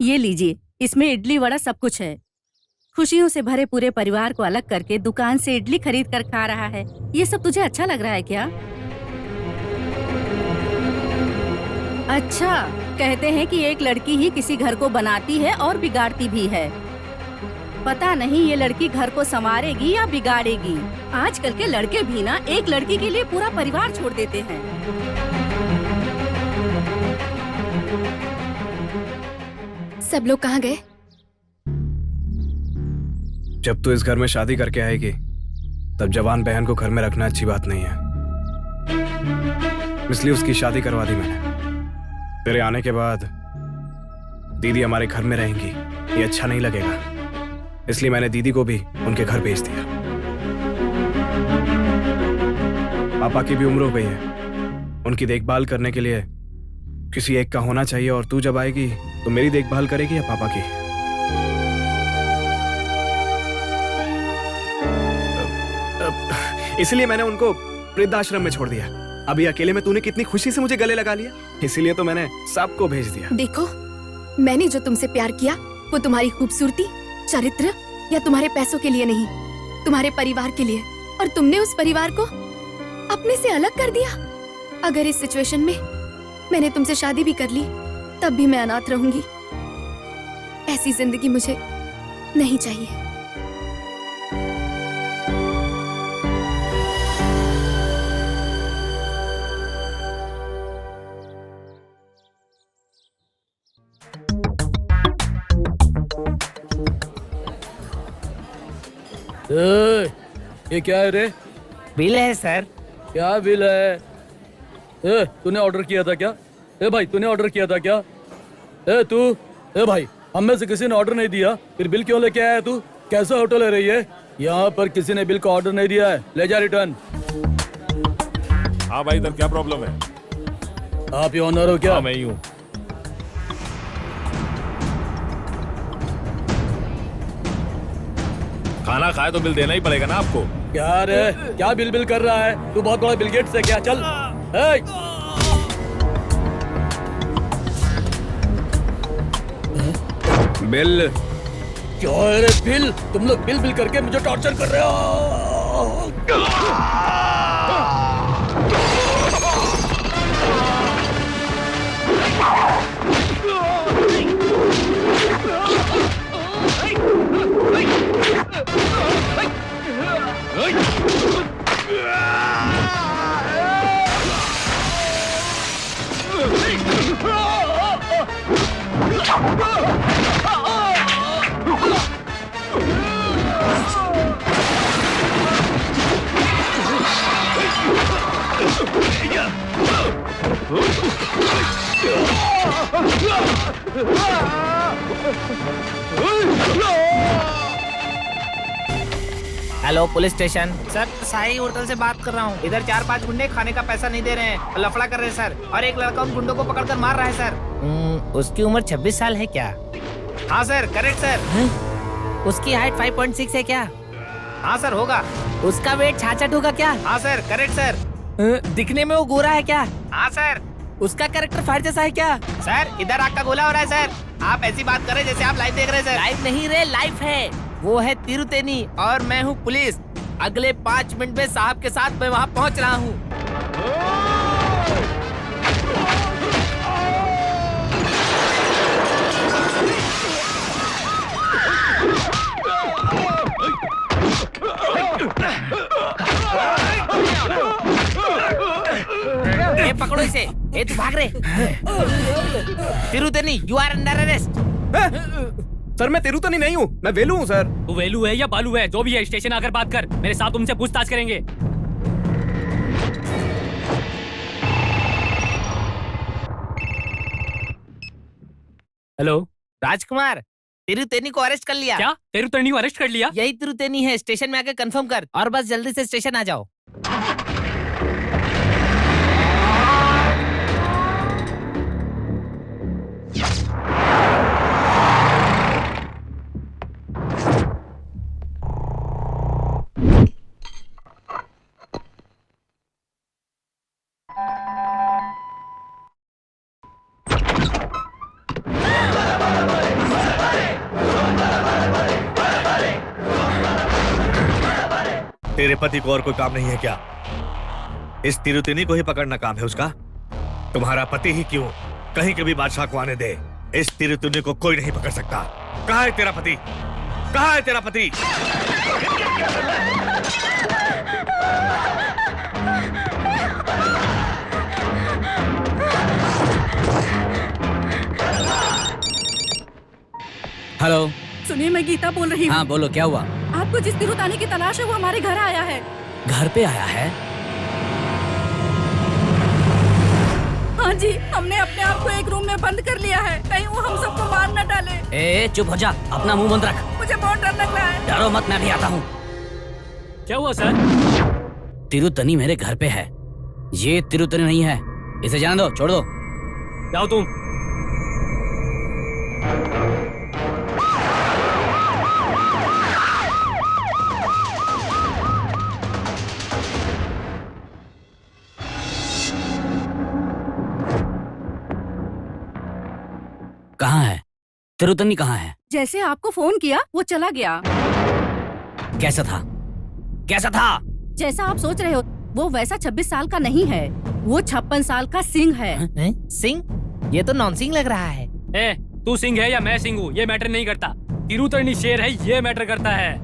ये लीजिए, इसमें इडली वड़ा सब कुछ है। खुशियों से भरे पूरे परिवार को अलग करके दुकान से इडली खरीद कर खा रहा है। ये सब तुझे अच्छा लग रहा है क्या? अच्छा, कहते हैं कि एक लड़की ही किसी घर को बनाती है और बिगाड़ती भी है। पता नहीं ये लड़की घर को संवारेगी या बिगाड़ेगी। आजकल के लड़के भी ना एक लड़की के लिए पूरा परिवार छोड़ देते हैं। सब लोग कहाँ गए? जब तू इस घर में शादी करके आएगी तब जवान बहन को घर में रखना अच्छी बात नहीं है, इसलिए उसकी शादी करवा दी मैंने। तेरे आने के बाद दीदी हमारे घर में रहेंगी, ये अच्छा नहीं लगेगा, इसलिए मैंने दीदी को भी उनके घर भेज दिया। पापा की भी उम्र हो गई है, उनकी देखभाल करने के लिए किसी एक का होना चाहिए, और तू जब आएगी तो मेरी देखभाल करेगी या पापा की? इसलिए मैंने उनको वृद्धाश्रम में छोड़ दिया। अभी अकेले में तूने कितनी खुशी से मुझे गले लगा लिया, इसीलिए तो मैंने सबको भेज दिया। देखो, मैंने जो तुमसे प्यार किया वो तुम्हारी खूबसूरती, चरित्र या तुम्हारे पैसों के लिए नहीं, तुम्हारे परिवार के लिए। और तुमने उस परिवार को अपने से अलग कर दिया। अगर इस सिचुएशन में मैंने तुमसे शादी भी कर ली तब भी मैं अनाथ रहूंगी। ऐसी जिंदगी मुझे नहीं चाहिए। ये क्या है रे? बिल है सर। क्या बिल है? तूने ऑर्डर किया था क्या? भाई तूने ऑर्डर किया था क्या? तू भाई, हम में से किसी ने ऑर्डर नहीं दिया, फिर बिल क्यों लेके आया तू? कैसा होटल है रे ये? यहाँ पर किसी ने बिल का ऑर्डर नहीं दिया है, ले जा रिटर्न। हाँ भाई, इधर क्या प्रॉब्लम है? आप ही ओनर हो क्या? हाँ, मैं ही हूँ। खाना खाए तो बिल देना ही पड़ेगा ना आपको। क्या रे, क्या बिल कर रहा है तू? बहुत बड़ा बिल गेट्स है क्या? चल। बिल क्या है रे? बिल? तुम लोग बिल करके मुझे टॉर्चर कर रहे हो। Hello police station. सर, शाही होटल से बात कर रहा हूँ। इधर 4-5 गुंडे खाने का पैसा नहीं दे रहे हैं और लफड़ा कर रहे हैं सर, और एक लड़का उन गुंडों को पकड़कर मार रहा है सर। उसकी उम्र 26 साल है क्या? हाँ सर, करेक्ट सर। उसकी हाइट 5.6 है क्या? हाँ सर, होगा। उसका वेट 66 होगा क्या? हाँ सर, करेक्ट सर। दिखने में वो गोरा है क्या? हाँ सर। उसका कैरेक्टर फायर जैसा है क्या? सर, इधर आग का गोला हो रहा है सर। आप ऐसी बात कर रहे जैसे आप लाइव देख रहे हैं सर। लाइव नहीं रे, लाइफ है। वो है तिरुतेनी और मैं हूँ पुलिस। अगले 5 मिनट में साहब के साथ मैं वहाँ पहुँच रहा हूँ। ए, पकड़ो इसे। ए, तू भाग रे। Tiruttani, you are under arrest. Sir, मैं तिरुतनी नहीं हूँ, मैं वेलू हूँ सर। तू वेलू है या बालू है, जो भी है, स्टेशन आकर बात कर। मेरे साथ तुमसे पूछताछ करेंगे। हेलो राजकुमार, तिरुतेनी को अरेस्ट कर लिया। क्या तिरुतेनी को अरेस्ट कर लिया? यही तिरुतेनी है, स्टेशन में आके कंफर्म कर और बस जल्दी से स्टेशन आ जाओ। तेरे पति को और कोई काम नहीं है क्या? इस तिरुतेनी को ही पकड़ना काम है उसका? तुम्हारा पति ही क्यों, कहीं के भी बादशाह को आने दे, इस तिरुतेनी को कोई नहीं पकड़ सकता। कहाँ है तेरा पति? कहाँ है तेरा पति? हेलो, सुनिए मैं गीता बोल रही हूँ। हाँ बोलो, क्या हुआ? आपको जिस तिरुतानी की तलाश है वो हमारे घर आया है। घर पे आया है? हाँ जी, हमने अपने आप को एक रूम में बंद कर लिया है, कहीं वो हम सबको मार न डाले। ए चुप हो जा, अपना मुंह बंद रख। मुझे बहुत डर लग रहा है। डरो मत, मैं भी आता हूँ। क्या हुआ सर? तिरुतनी मेरे घर पे है, ये तिरुतनी नहीं है, इसे जाने दो, छोड़ दो। जाओ तुम। कहाँ है तिरुतनी? कहाँ है? जैसे आपको फोन किया वो चला गया। कैसा था? कैसा था? जैसा आप सोच रहे हो वो वैसा 26 साल का नहीं है, वो 56 साल का सिंह है। सिंह? ये तो नॉन सिंह लग रहा है। ए, तू सिंह है या मैं सिंह हूँ ये मैटर नहीं करता, तिरुतनी शेर है ये मैटर करता है।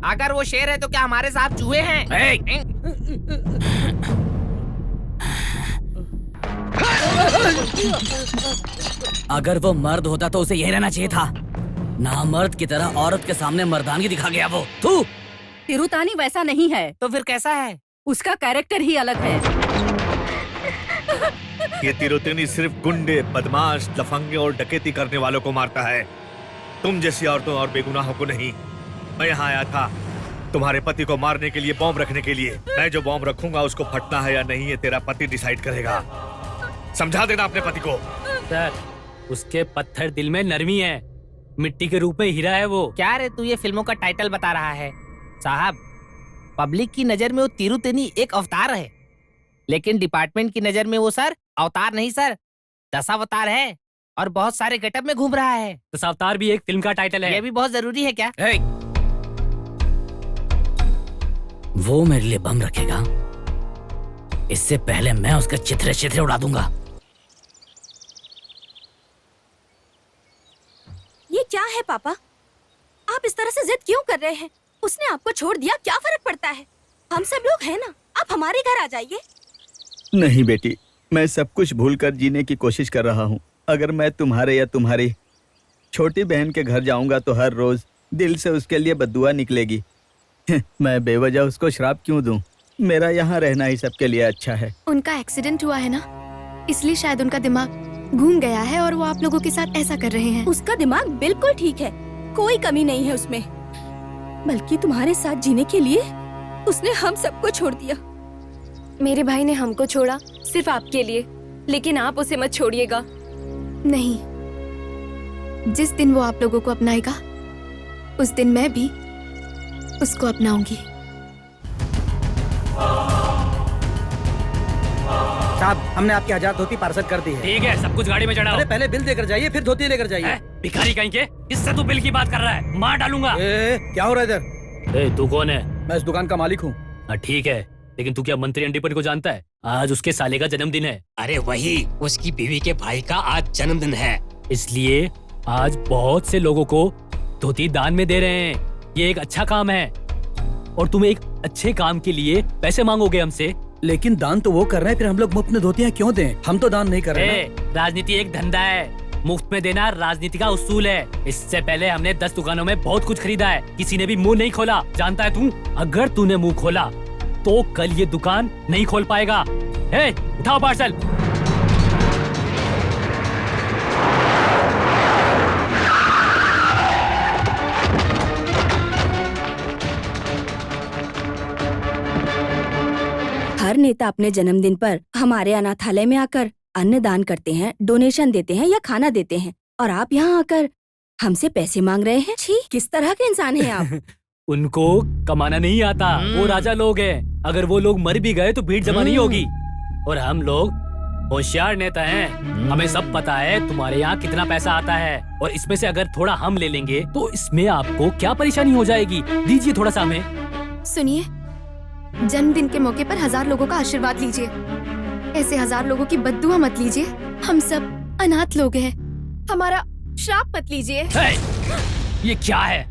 अगर वो शेर है तो क्या हमारे साथ चूहे हैं? अगर वो मर्द होता तो उसे यही रहना चाहिए था, ना मर्द की तरह औरत के सामने मर्दानगी दिखा गया वो। तू तिरुतानी वैसा नहीं है। तो फिर कैसा है? उसका कैरेक्टर ही अलग है। ये तिरुतनी सिर्फ गुंडे, बदमाश, लफंगे और डकैती करने वालों को मारता है, तुम जैसी औरतों और बेगुनाहों को नहीं। मैं यहाँ आया था तुम्हारे पति को मारने के लिए, बॉम्ब रखने के लिए। मैं जो बॉम्ब रखूंगा उसको फटना है या नहीं ये तेरा पति डिसाइड करेगा। समझा देना अपने पति को। सर, उसके पत्थर दिल में नरमी है, मिट्टी के रूप में हीरा है वो। क्या रे, तू ये फिल्मों का टाइटल बता रहा है? साहब, पब्लिक की नजर में वो तिरुतेनी एक अवतार है, लेकिन डिपार्टमेंट की नजर में वो सर अवतार नहीं सर, दशावतार है और बहुत सारे गेटअप में घूम रहा है। दशावतार भी एक फिल्म का टाइटल है। ये भी बहुत जरूरी है क्या? वो मेरे लिए बम रखेगा, इससे पहले मैं उसके चिथरे चिथरे उड़ा दूंगा। ये क्या है पापा? आप इस तरह से जिद क्यों कर रहे हैं? उसने आपको छोड़ दिया, क्या फर्क पड़ता है? हम सब लोग हैं ना, आप हमारे घर आ जाइए। नहीं बेटी, मैं सब कुछ भूलकर जीने की कोशिश कर रहा हूँ। अगर मैं तुम्हारे या तुम्हारी छोटी बहन के घर जाऊंगा तो हर रोज दिल से उसके लिए बद्दुआ निकलेगी। मैं बेवजह उसको श्राप क्यों दूं? मेरा यहाँ रहना ही सबके लिए अच्छा है। उनका एक्सीडेंट हुआ है ना, इसलिए शायद उनका दिमाग घूम गया है और वो आप लोगों के साथ ऐसा कर रहे हैं। उसका दिमाग बिल्कुल ठीक है, कोई कमी नहीं है उसमें, बल्कि तुम्हारे साथ जीने के लिए उसने हम सबको छोड़ दिया। मेरे भाई ने हमको छोड़ा सिर्फ आपके लिए, लेकिन आप उसे मत छोड़िएगा। नहीं, जिस दिन वो आप लोगों को अपनाएगा उस दिन मैं भी उसको अपनाऊंगी। साहब, हमने आपकी आजाद धोती पार्सल कर दी है। ठीक है, सब कुछ गाड़ी में चढ़ाओ। अरे पहले बिल देकर जाइए, फिर धोती लेकर जाइए। भिखारी कहीं के, इससे तू बिल की बात कर रहा है, मार डालूंगा। क्या हो रहा है इधर? तू कौन है? मैं इस दुकान का मालिक हूँ। ठीक है, लेकिन तू क्या मंत्री अंडीपन को जानता है? आज उसके साले का जन्मदिन है। अरे वही, उसकी बीवी के भाई का आज जन्मदिन है, इसलिए आज बहुत से लोगों को धोती दान में दे रहे हैं। ये एक अच्छा काम है और तुम एक अच्छे काम के लिए पैसे मांगोगे हमसे। लेकिन दान तो वो कर रहे हैं, फिर हम लोग मुफ्त में धोतियाँ क्यों दें? हम तो दान नहीं कर रहे हैं। राजनीति एक धंधा है, मुफ्त में देना राजनीति का उसूल है। इससे पहले हमने 10 दुकानों में बहुत कुछ खरीदा है, किसी ने भी मुंह नहीं खोला। जानता है तू, अगर तूने मुंह खोला तो कल ये दुकान नहीं खोल पाएगा। उठाओ पार्सल। हर नेता अपने जन्मदिन पर हमारे अनाथालय में आकर अन्न दान करते हैं, डोनेशन देते हैं या खाना देते हैं, और आप यहाँ आकर हमसे पैसे मांग रहे हैं। छी, किस तरह के इंसान हैं आप? उनको कमाना नहीं आता, वो राजा लोग हैं। अगर वो लोग मर भी गए तो भीड़ जमा नहीं होगी। और हम लोग होशियार नेता हैं, हमें सब पता है तुम्हारे यहाँ कितना पैसा आता है, और इसमें से अगर थोड़ा हम ले लेंगे तो इसमें आपको क्या परेशानी हो जाएगी। दीजिए थोड़ा सा हमें। सुनिए, जन्मदिन के मौके पर 1000 लोगों का आशीर्वाद लीजिए, ऐसे 1000 लोगों की बद्दुआ मत लीजिए। हम सब अनाथ लोग हैं, हमारा श्राप मत लीजिए। ये क्या है?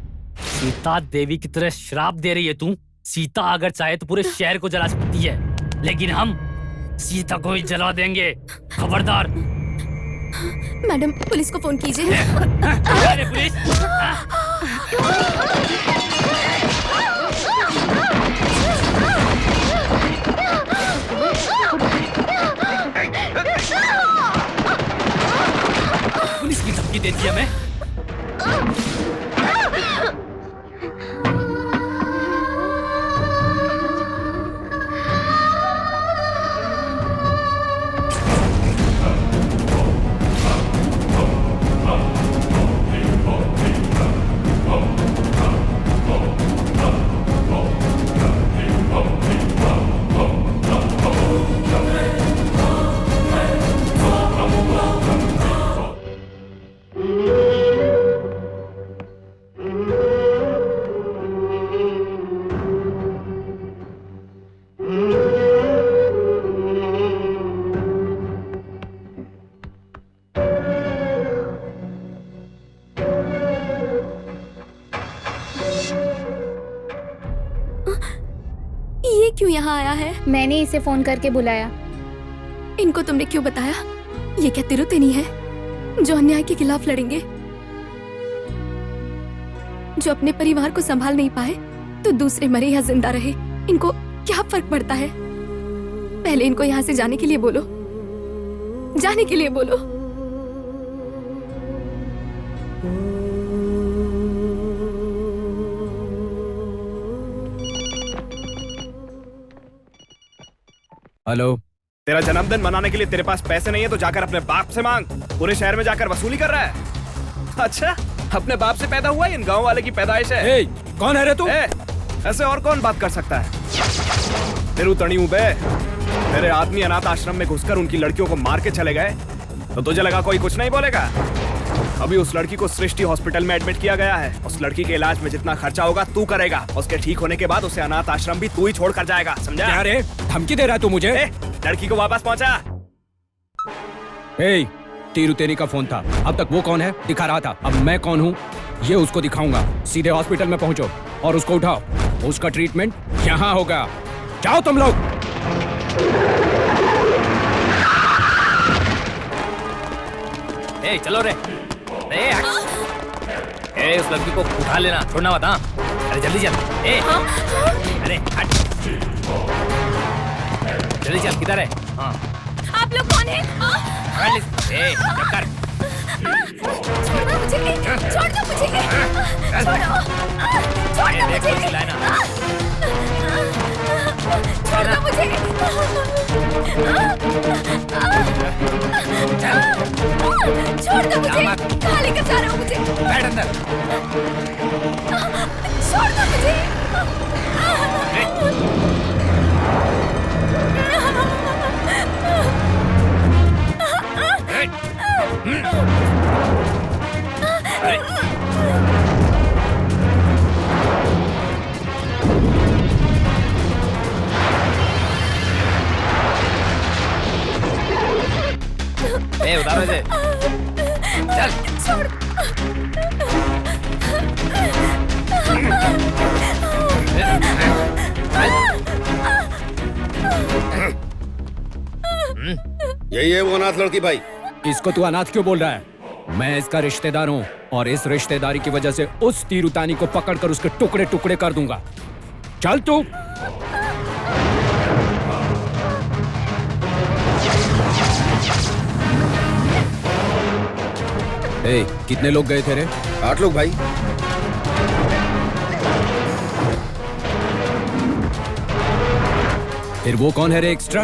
सीता देवी की तरह श्राप दे रही है तू? सीता अगर चाहे तो पूरे शहर को जला सकती है, लेकिन हम सीता को ही जला देंगे। खबरदार। मैडम, पुलिस को फोन कीजिए। अरे पुलिस! पुलिस की धमकी देती है हमें। ये क्यों यहाँ आया है? मैंने इसे फोन करके बुलाया। इनको तुमने क्यों बताया? ये क्या तिरुतेनी है जो अन्याय के खिलाफ लड़ेंगे, जो अपने परिवार को संभाल नहीं पाए तो दूसरे मरे या जिंदा रहे, इनको क्या फर्क पड़ता है? पहले इनको यहाँ से जाने के लिए बोलो, जाने के लिए बोलो। हेलो, तेरा जन्मदिन मनाने के लिए तेरे पास पैसे नहीं है तो जाकर अपने बाप से मांग। पूरे शहर में जाकर वसूली कर रहा है। अच्छा, अपने बाप से पैदा हुआ, इन गांव वाले की पैदाइश है। कौन है रे तू? ऐसे और कौन बात कर सकता है? तेरू तणी बे, तेरे आदमी अनाथ आश्रम में घुसकर उनकी लड़कियों को मार के चले गए तो तुझे लगा कोई कुछ नहीं बोलेगा? अभी उस लड़की को सृष्टि हॉस्पिटल में एडमिट किया गया है। उस लड़की के इलाज में जितना खर्चा होगा तू करेगा। उसके ठीक होने के बाद उसे अनाथ आश्रम भी तू ही छोड़ कर जाएगा, समझा? क्या रे, धमकी दे रहा है तू मुझे? लड़की को वापस पहुंचा। तिरुतेनी का फोन था। अब तक वो कौन है दिखा रहा था, अब मैं कौन हूँ ये उसको दिखाऊंगा। सीधे हॉस्पिटल में पहुंचो और उसको उठाओ। उसका ट्रीटमेंट यहाँ होगा। जाओ तुम लोग। चलो रे। उस लड़की को उठा लेना, छोड़ना मत। हाँ, अरे जल्दी चल। अरे हट, जल्दी चल। किधर है? हाँ, आप लोग कौन हैं? कर। छोड़ दो मुझे, छोड़ दो मुझे, छोड़ो, छोड़ दो मुझे, छोड़ दो मुझे, छोड़ दो मुझे, कहाँ लेकर जा रहे हो मुझे? बैठ अंदर। छोड़ दो मुझे। उतारो इसे। चल। छोड़। यही है वो अनाथ लड़की भाई। इसको तू अनाथ क्यों बोल रहा है? मैं इसका रिश्तेदार हूँ और इस रिश्तेदारी की वजह से उस तिरुतानी को पकड़कर उसके टुकड़े टुकड़े कर दूंगा। चल तू। कितने लोग गए थे रे? 8 लोग भाई। फिर वो कौन है रे एक्स्ट्रा?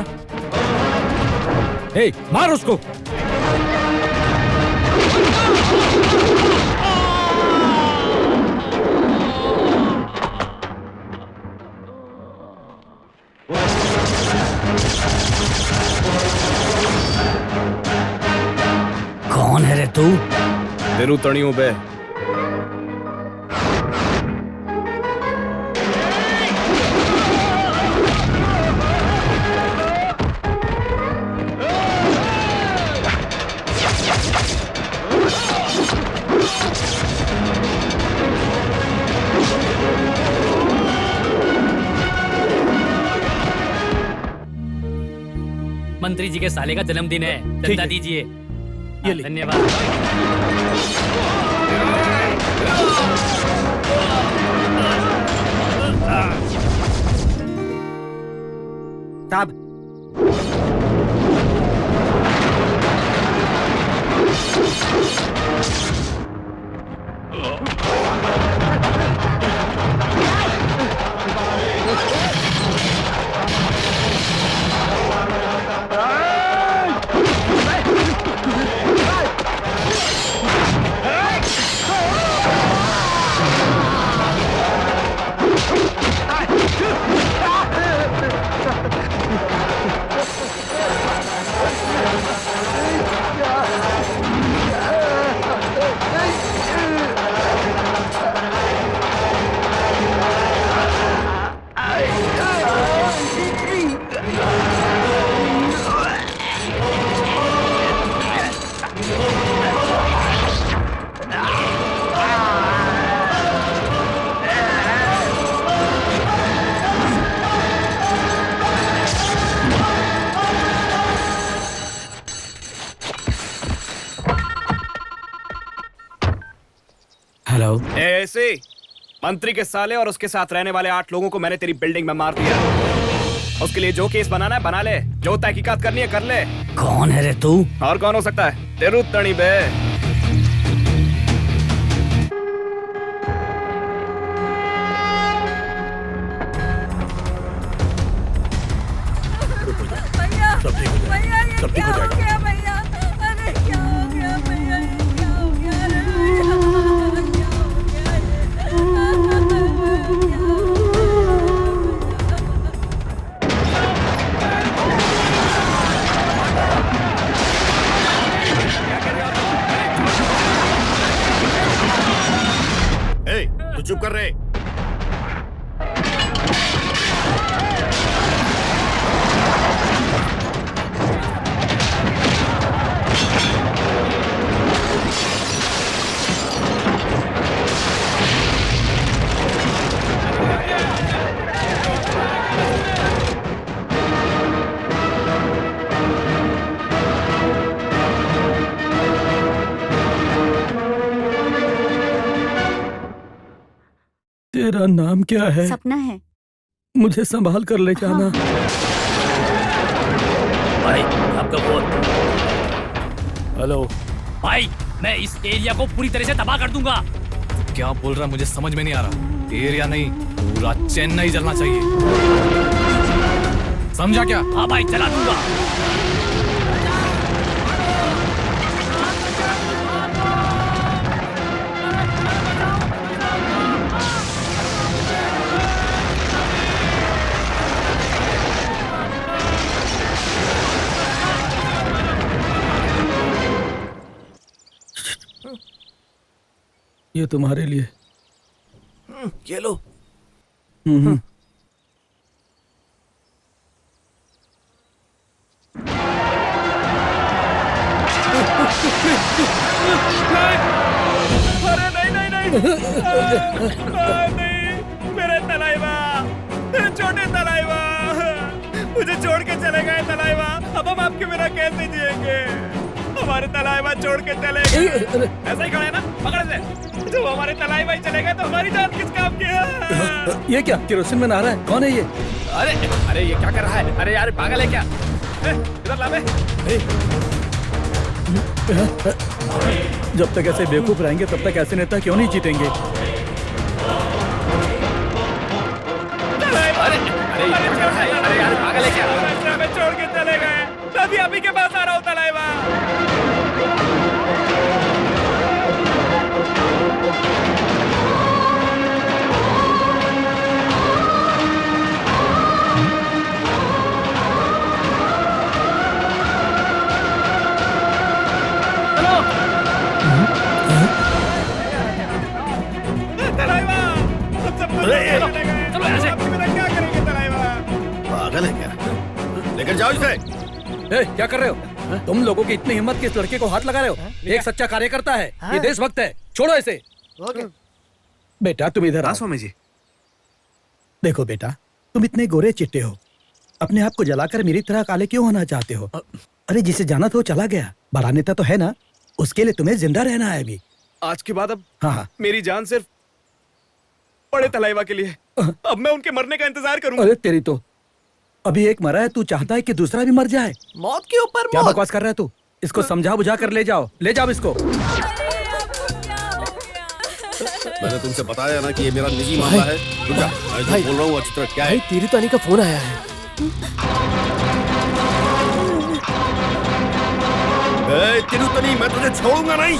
ए, मार उसको। कौन है रे तू? तेरू तणियों बे। मंत्री जी के साले का जन्मदिन है, चंदा दीजिए। धन्यवाद। साहब, हेलो। ऐसे मंत्री के साले और उसके साथ रहने वाले 8 लोगों को मैंने तेरी बिल्डिंग में मार दिया। उसके लिए जो केस बनाना है बना ले, जो तहकीकात करनी है कर ले। कौन है रे तू? और कौन हो सकता है? तेरू तणी बे। सब ठीक हो जाएगा, सब ठीक हो जाएगा। भैया, अरे क्या हो गया भैया, क्या हो गया रे? तू चुप कर रहे। तेरा नाम क्या है? सपना है। मुझे संभाल कर ले जाना। भाई आपका फोन। हेलो भाई, मैं इस एरिया को पूरी तरह से तबाह कर दूंगा। क्या बोल रहा मुझे समझ में नहीं आ रहा। एरिया नहीं, पूरा चेन्नई जलना चाहिए, समझा क्या? हाँ भाई, जला दूंगा। ये तुम्हारे लिए। ये लो। अरे नहीं नहीं नहीं, नहीं मेरे तलाइवा, छोटे तलाइवा, मुझे छोड़ के चले गए तलाइवा। अब हम आपके बिना कैसे जिएंगे? हमारे तलाइवा छोड़ के चले गए। ऐसा ही खड़े ना, पकड़ ले। जब हमारे तलाइवा ही चले गए तो हमारी जान किस काम की है? ये क्या केरोसिन में नहा रहा है? कौन है ये? अरे अरे ये क्या कर रहा है? अरे यार पागल है क्या? इधर ला बे। जब तक ऐसे बेवकूफ रहेंगे तब तक ऐसे नेता क्यों नहीं जीतेंगे? अरे अरे यार पागल है क्या? रास्ते में छोड़ के चले गए, तभी अभी के पास आ रहा हूँ तलाइवा। चलो यहाँ से। पागल है क्या? लेकर जाओ इसे। क्या कर रहे हो? तुम लोगों की इतनी हिम्मत कि इस लड़के को हाथ लगा रहे हो? एक सच्चा कार्यकर्ता है, ये देशभक्त है, छोड़ो इसे। बेटा तुम इधर आओ। स्वामी जी। देखो बेटा, तुम इतने गोरे चिट्टे हो, अपने आप को जलाकर मेरी तरह काले क्यों होना चाहते हो? अरे जिसे जाना था वो चला गया, बड़ा नेता तो है ना, उसके लिए तुम्हें जिंदा रहना है अभी। आज के बाद अब हाँ मेरी जान सिर्फ बड़े तलाइवा के लिए। अब मैं उनके मरने का इंतजार करूंगा। अरे तेरी तो, अभी एक मरा है, तू चाहता है कि दूसरा भी मर जाए? मौत के ऊपर क्या बकवास कर रहा है तू? इसको समझा बुझा कर ले जाओ इसको। मैंने तुमसे बताया ना कि ये मेरा निजी मामला है। रुक जा, मैं जो बोल रहा हूँ अच्छी तरह क्या है? तिरुतानी का फोन आया है। तिरुतनी, मैं तुझे छोड़ूंगा नहीं।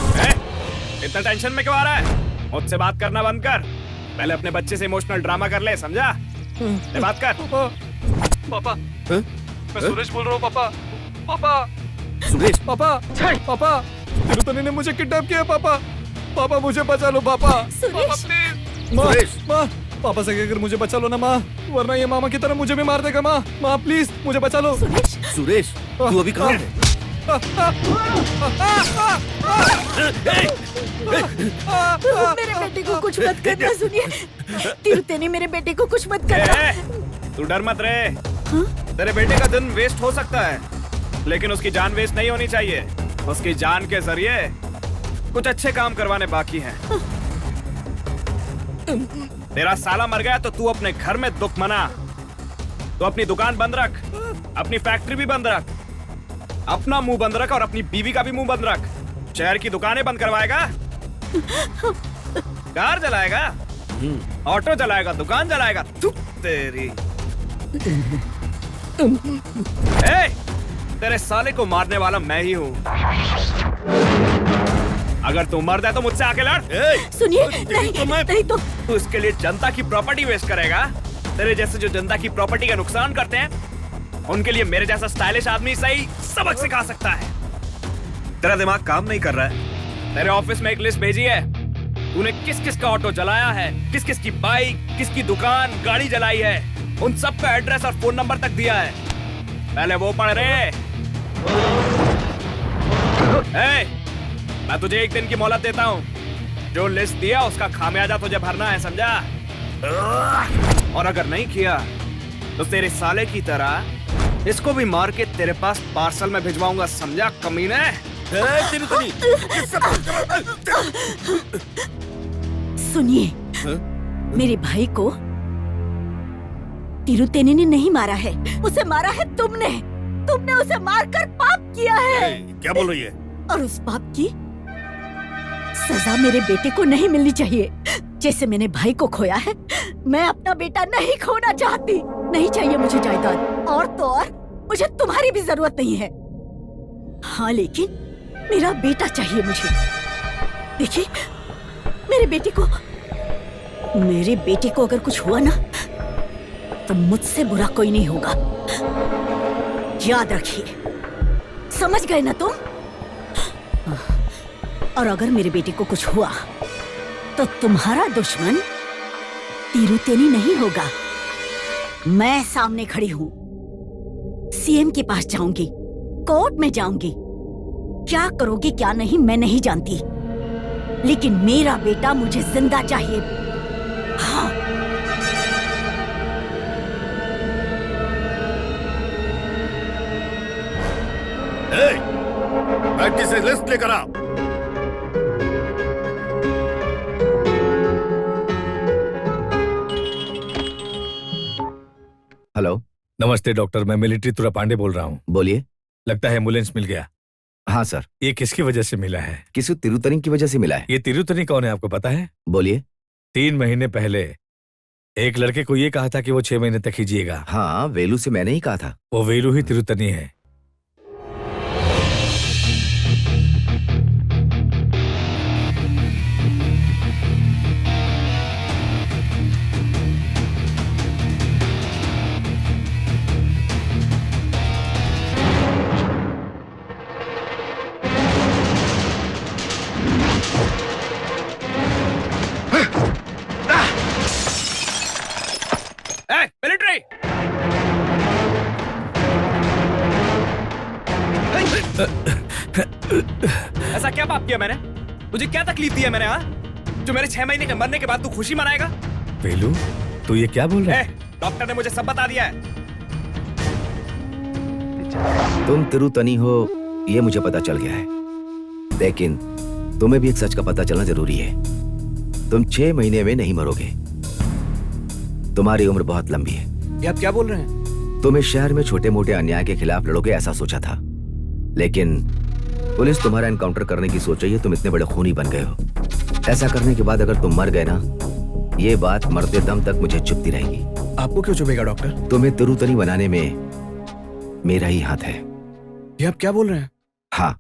इतना टेंशन में क्यों आ रहा है? मुझसे बात करना बंद कर, पहले अपने बच्चे से इमोशनल ड्रामा कर ले, समझा? ले बात कर। पापा, मैं सुरेश बोल रहा हूँ पापा। पापा, सुरेश। पापा, पापा, तिरुतनी ने मुझे किडनैप किया पापा। पापा मुझे बचा लो पापा। पापा प्लीज। माँ, माँ, पापा से कहकर मुझे बचा लो ना माँ, वरना ये मामा की तरह मुझे भी मार देगा माँ। माँ प्लीज मुझे बचा लो। सुरेश, तू अभी कहाँ है? मेरे बेटे को कुछ मत करना, सुनिए। तिरुतेनी मेरे बेटे को कुछ मत करना। तू डर मत रे। तेरे बेटे का दिन वेस्ट हो सकता है, लेकिन उसकी जान वेस्ट नहीं होनी चाहिए। उसकी जान के जरिए कुछ अच्छे काम करवाने बाकी हैं। तेरा साला मर गया तो तू अपने घर में दुख मना। तो अपनी दुकान बंद रख, अपनी फैक्ट्री भी बंद रख, अपना मुंह बंद रख और अपनी बीवी का भी मुंह बंद रख। शहर की दुकानें बंद करवाएगा, कार जलाएगा, ऑटो जलाएगा, दुकान जलाएगा। तू तेरी तेरे साले को मारने वाला मैं ही हूँ। अगर तू मर जाए तो मुझसे आके लड़। सुनिए, नहीं तो तू इसके लिए जनता की प्रॉपर्टी वेस्ट करेगा। तेरे जैसे जो जनता की प्रॉपर्टी का नुकसान करते हैं, उनके लिए मेरे जैसा स्टाइलिश आदमी सही सबक सिखा सकता है। तेरा दिमाग काम नहीं कर रहा है। तेरे ऑफिस में एक लिस्ट भेजी है, तूने किस किस का ऑटो जलाया है, किस किस की बाइक, किसकी दुकान, गाड़ी जलाई है, उन सब का एड्रेस और फोन नंबर तक दिया है। पहले वो पढ़ रहे। मैं तुझे एक दिन की मोहलत देता हूँ, जो लिस्ट दिया उसका खामियाजा तुझे भरना है, समझा? और अगर नहीं किया तो तेरे साले की तरह इसको भी मार के तेरे पास पार्सल में भिजवाऊंगा, समझा कमीने? सुनिए, मेरे भाई को तिरुतेनी ने नहीं मारा है, उसे मारा है तुमने। तुमने उसे मारकर पाप किया है। क्या बोल रही है? और उस पाप की सजा मेरे बेटे को नहीं मिलनी चाहिए। जैसे मैंने भाई को खोया है, मैं अपना बेटा नहीं खोना चाहती। नहीं चाहिए मुझे जायदाद, और तो और मुझे तुम्हारी भी जरूरत नहीं है। हाँ, लेकिन मेरा बेटा चाहिए मुझे। देखिए, मेरे बेटे को अगर कुछ हुआ ना, तो मुझसे बुरा कोई नहीं होगा। याद रखिए, समझ गए ना तुम? और अगर मेरे बेटे को कुछ हुआ तो तुम्हारा दुश्मन तिरुतेनी नहीं होगा, मैं सामने खड़ी हूं। सीएम के पास जाऊंगी, कोर्ट में जाऊंगी। क्या करोगे क्या नहीं मैं नहीं जानती, लेकिन मेरा बेटा मुझे जिंदा चाहिए। हाँ। बैठ से लिस्ट लेकर आ। हेलो, नमस्ते डॉक्टर, मैं मिलिट्री तुरा पांडे बोल रहा हूँ। बोलिए। लगता है एम्बुलेंस मिल गया। हाँ सर। ये किसकी वजह से मिला है? किसी तिरुतनी की वजह से मिला है। ये तिरुतनी कौन है आपको पता है? बोलिए। 3 महीने पहले एक लड़के को ये कहा था कि वो 6 महीने तक ही जिएगा। हाँ, वेलू से मैंने ही कहा था। वो वेलू ही तिरुतनी है। मिलिट्री! ऐसा क्या पाप किया मैंने? तुझे क्या तकलीफ दी है मैंने? हाँ, जो मेरे 6 महीने के मरने के बाद तू खुशी मनाएगा? वेलू, तू ये क्या बोल रहा है? डॉक्टर ने मुझे सब बता दिया है। तुम तिरुतनी हो ये मुझे पता चल गया है, लेकिन तुम्हें भी एक सच का पता चलना जरूरी है। तुम 6 महीने में नहीं मरोगे। तुम्हारी उम्र बहुत लंबी है। ये आप क्या बोल रहे हैं? तुम इस शहर में छोटे मोटे अन्याय के खिलाफ लड़ोगे ऐसा सोचा था, लेकिन पुलिस तुम्हारा एनकाउंटर करने की सोच रही है। तुम इतने बड़े खूनी बन गए हो। ऐसा करने के बाद अगर तुम मर गए ना, ये बात मरते दम तक मुझे चुभती रहेगी। आपको क्यों चुभेगा डॉक्टर? तुम्हें तिरुतनी बनाने में मेरा ही हाथ है। ये आप क्या बोल रहे हैं? हाँ,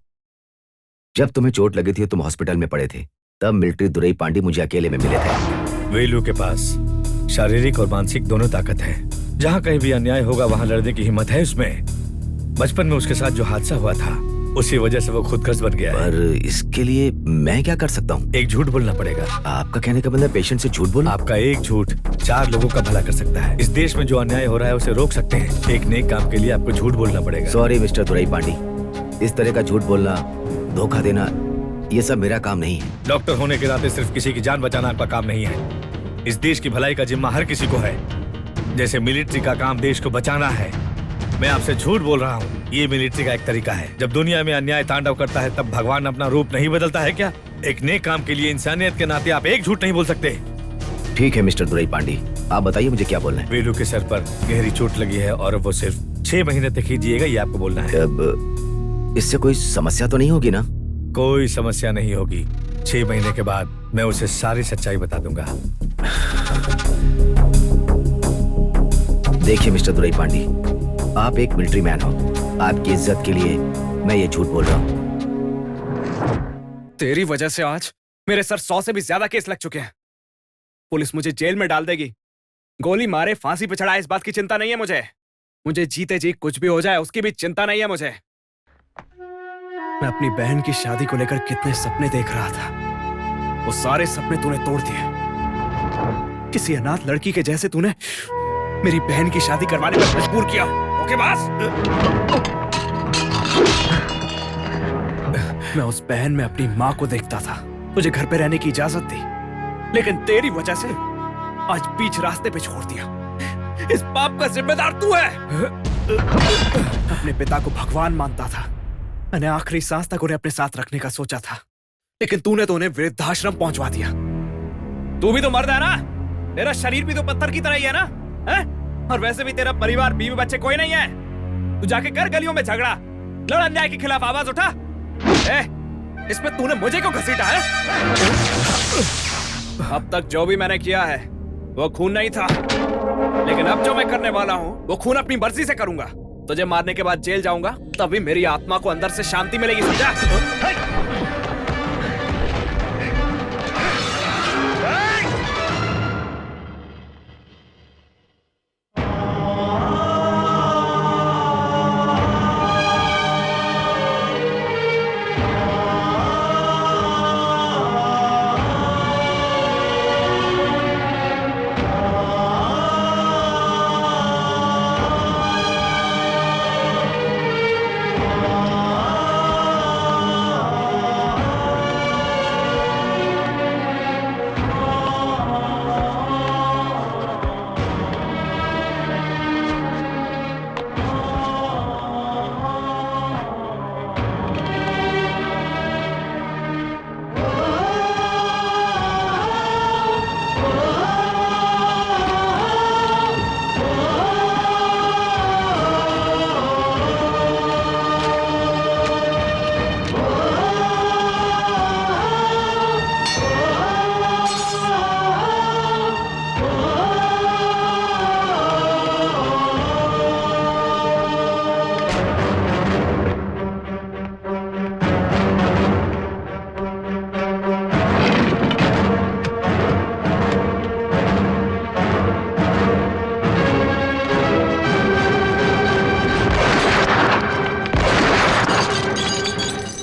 जब तुम्हें चोट लगी थी तुम हॉस्पिटल में पड़े थे, तब मिलिट्री दुरई पांडी मुझे अकेले में मिले थे। वेलू के पास शारीरिक और मानसिक दोनों ताकत है। जहाँ कहीं भी अन्याय होगा वहाँ लड़ने की हिम्मत है उसमें। बचपन में उसके साथ जो हादसा हुआ था, उसी वजह से वो खुदगर्ज बन गया है। पर इसके लिए मैं क्या कर सकता हूँ? एक झूठ बोलना पड़ेगा। आपका कहने का मतलब पेशेंट से झूठ बोलना? आपका एक झूठ 4 लोगों का भला कर सकता है। इस देश में जो अन्याय हो रहा है उसे रोक सकते हैं। एक नेक काम के लिए आपको झूठ बोलना पड़ेगा। सॉरी मिस्टर दुरई पांडी, इस तरह का झूठ बोलना, धोखा देना, ये सब मेरा काम नहीं है। डॉक्टर होने के नाते सिर्फ किसी की जान बचाना आपका काम नहीं है। इस देश की भलाई का जिम्मा हर किसी को है। जैसे मिलिट्री का काम देश को बचाना है, मैं आपसे झूठ बोल रहा हूँ। ये मिलिट्री का एक तरीका है। जब दुनिया में अन्याय तांडव करता है तब भगवान अपना रूप नहीं बदलता है क्या? एक नेक काम के लिए इंसानियत के नाते आप एक झूठ नहीं बोल सकते। ठीक है मिस्टर दुरई पांडी, आप बताइए मुझे क्या बोलना है। वेलू के सर पर गहरी चोट लगी है और वो सिर्फ 6 महीने तक ही जिएगा, ये आपको बोलना है। अब इससे कोई समस्या तो नहीं होगी ना? कोई समस्या नहीं होगी। 6 महीने के बाद मैं उसे सारी सच्चाई बता दूंगा। देखिए मिस्टर दुरई पांडी, आप एक मिलिट्री मैन हो। आपकी इज्जत के लिए मैं ये झूठ बोल रहा हूँ। तेरी वजह से आज मेरे सर 100 से भी ज्यादा केस लग चुके हैं। पुलिस मुझे जेल में डाल देगी, गोली मारे, फांसी पे चढ़ाए, इस बात की चिंता नहीं है मुझे। मुझे जीते जी कुछ भी हो जाए उसकी भी चिंता नहीं है मुझे। मैं अपनी बहन की शादी को लेकर कितने सपने देख रहा था, वो सारे सपने तूने तोड़ दिए। किसी अनाथ लड़की के जैसे तूने मेरी बहन की शादी करवाने पर मजबूर किया। ओके बस। मैं उस बहन में अपनी माँ को देखता था, तुझे घर पे रहने की इजाजत दी, लेकिन तेरी वजह से आज बीच रास्ते पे छोड़ दिया। इस पाप का जिम्मेदार तू है। अपने पिता को भगवान मानता था। मैंने आखिरी सांस तक उन्हें अपने साथ रखने का सोचा था, लेकिन तूने तो उन्हें वृद्धाश्रम पहुंचवा दिया। तू भी तो मर्द है ना, तेरा शरीर भी तो पत्थर की तरह ही है ना, है? और वैसे भी तेरा परिवार, बीवी बच्चे कोई नहीं है। तू जाके कर गलियों में झगड़ा, लड़, अन्याय के खिलाफ आवाज उठा। इसमें तूने मुझे क्यों घसीटा है? अब तक जो भी मैंने किया है वो खून नहीं था, लेकिन अब जो मैं करने वाला हूँ वो खून अपनी मर्जी से करूंगा। तुझे मारने के बाद जेल जाऊंगा, तभी मेरी आत्मा को अंदर से शांति मिलेगी, समझा?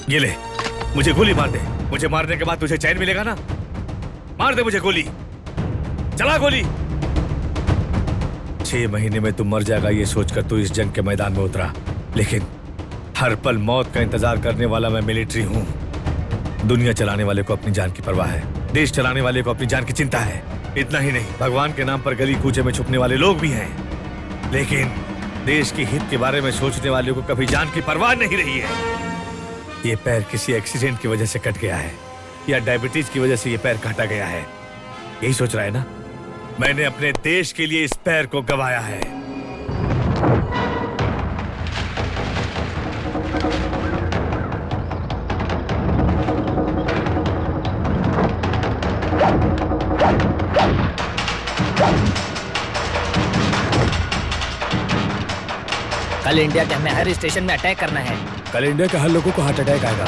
ये ले, मुझे गोली मार दे। मुझे मारने के बाद तुझे चैन मिलेगा ना? मार दे मुझे गोली, चला गोली। 6 महीने में तू मर जाएगा ये सोचकर तू इस जंग के मैदान में उतरा, लेकिन हर पल मौत का इंतजार करने वाला मैं मिलिट्री हूँ। दुनिया चलाने वाले को अपनी जान की परवाह है, देश चलाने वाले को अपनी जान की चिंता है। इतना ही नहीं, भगवान के नाम पर गली कूचे में छुपने वाले लोग भी हैं, लेकिन देश के हित के बारे में सोचने वाले को कभी जान की परवाह नहीं रही है। ये पैर किसी एक्सीडेंट की वजह से कट गया है या डायबिटीज की वजह से ये पैर काटा गया है, यही सोच रहा है ना? मैंने अपने देश के लिए इस पैर को गंवाया है। कल इंडिया के हमें हर स्टेशन में अटैक करना है। कल इंडिया के हर लोगों को हार्ट अटैक आएगा।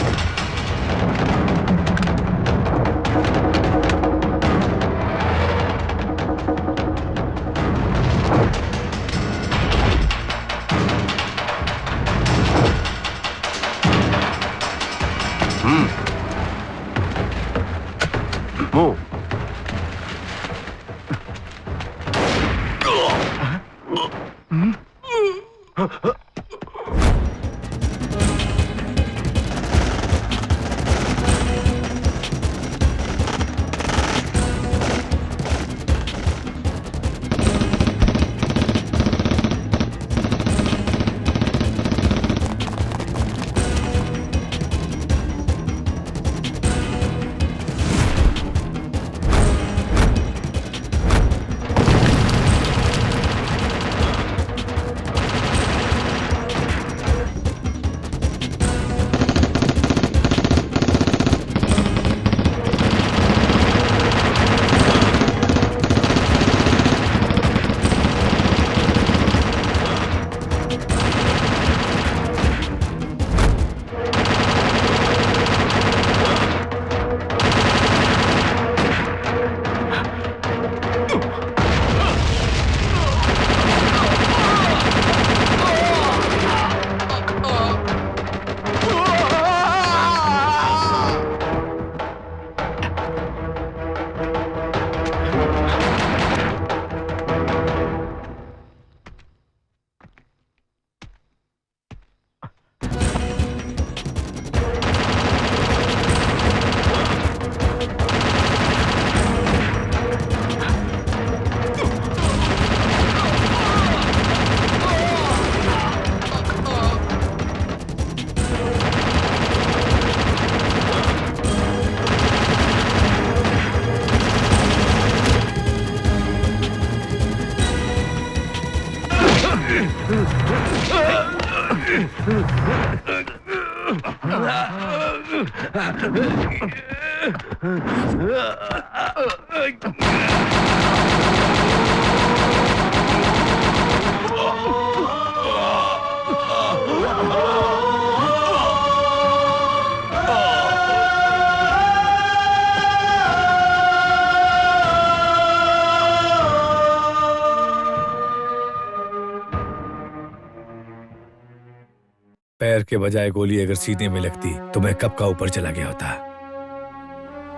पैर के बजाय गोली अगर सीने में लगती तो मैं कब का ऊपर चला गया होता।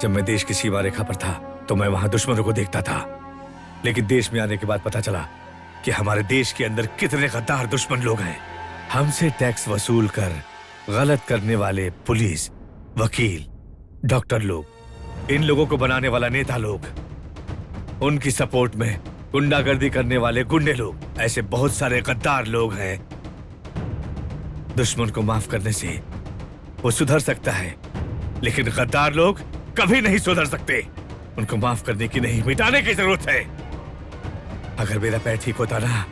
जब मैं देश की सीमा रेखा पर था तो मैं वहां दुश्मनों को देखता था, लेकिन देश में आने के बाद पता चला कि हमारे देश के अंदर कितने गद्दार दुश्मन लोग हैं। हमसे टैक्स वसूल कर गलत करने वाले पुलिस, वकील, डॉक्टर लोग, इन लोगों को बनाने वाला नेता लोग, उनकी सपोर्ट में गुंडागर्दी करने वाले गुंडे लोग, ऐसे बहुत सारे गद्दार लोग हैं। दुश्मन को माफ करने से वो सुधर सकता है, लेकिन गद्दार लोग कभी नहीं सुधर सकते। उनको माफ करने की नहीं, मिटाने की जरूरत है। अगर मेरा पैर ठीक होता ना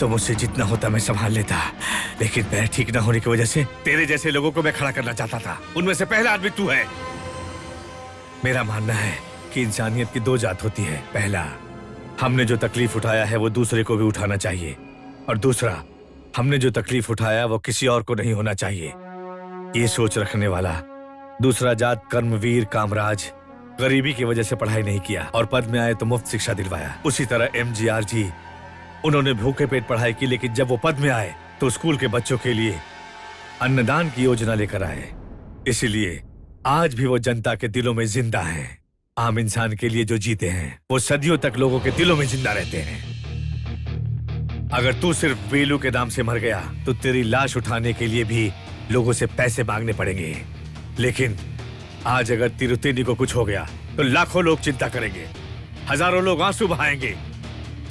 तो मुझसे जितना होता मैं संभाल लेता, लेकिन पैर ठीक ना होने की वजह से तेरे जैसे लोगों को मैं खड़ा करना चाहता था। उनमें से पहला आदमी तू है। मेरा मानना है कि इंसानियत की 2 जात होती है। पहला, हमने जो तकलीफ उठाया है वो दूसरे को भी उठाना चाहिए, और दूसरा, हमने जो तकलीफ उठाया वो किसी और को नहीं होना चाहिए। ये सोच रखने वाला। दूसरा जात, कर्मवीर कामराज, गरीबी की वजह से पढ़ाई नहीं किया और पद में आए तो मुफ्त शिक्षा दिलवाया। उसी तरह एमजीआर जी, उन्होंने भूखे पेट पढ़ाई की, लेकिन जब वो पद में आए तो स्कूल के बच्चों के लिए अन्नदान की योजना लेकर आए। इसीलिए आज भी वो जनता के दिलों में जिंदा है। आम इंसान के लिए जो जीते हैं वो सदियों तक लोगों के दिलों में जिंदा रहते हैं। अगर तू सिर्फ वेलू के नाम से मर गया तो तेरी लाश उठाने के लिए भी लोगों से पैसे मांगने पड़ेंगे। लेकिन आज अगर तिरुतेनी को कुछ हो गया तो लाखों लोग चिंता करेंगे, हजारों लोग आंसू बहाएंगे।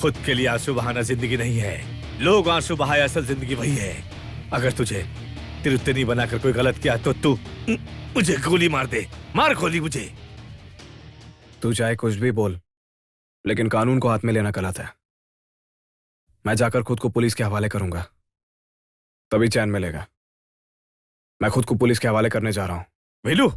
खुद के लिए आंसू बहाना जिंदगी नहीं है, लोग आंसू बहाए असल जिंदगी वही है। अगर तुझे तिरुतेनी बनाकर कोई गलत किया तो तू मुझे गोली मार दे, मार गोली मुझे। तू चाहे कुछ भी बोल, लेकिन कानून को हाथ में लेना गलत है। मैं जाकर खुद को पुलिस के हवाले करूंगा, तभी चैन मिलेगा। मैं खुद को पुलिस के हवाले करने जा रहा हूं। वेलू,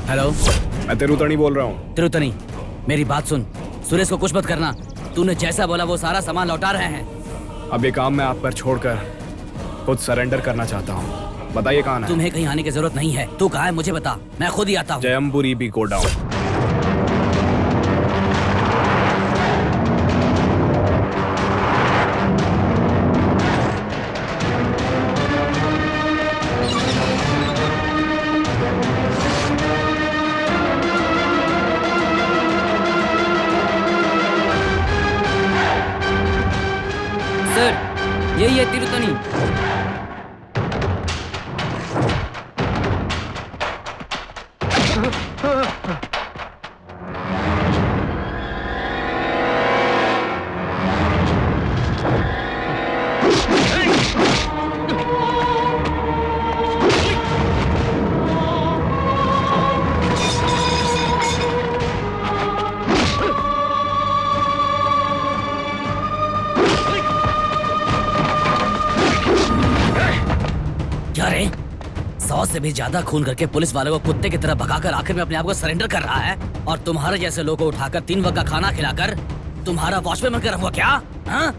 हेलो, मैं तिरुतनी बोल रहा हूँ। तिरुतनी, मेरी बात सुन। सुरेश को कुछ मत करना। तूने जैसा बोला वो सारा सामान लौटा रहे हैं। अब ये काम मैं आप पर छोड़कर खुद सरेंडर करना चाहता हूँ। बताइए कहाँ है? तुम्हें कहीं आने की जरूरत नहीं है। तू कहाँ है मुझे बता, मैं खुद ही आता हूँ। जयम्बुरी बी गोडाउन। सर, यही है तिरुतनी। क्या रे, 100 से भी ज्यादा खून करके पुलिस वालों को कुत्ते की तरह भगाकर आखिर में अपने आप को सरेंडर कर रहा है, और तुम्हारे जैसे लोगों को उठाकर 3 वक्त का खाना खिलाकर तुम्हारा वॉचमैन बनकर रहूंगा क्या? हाँ?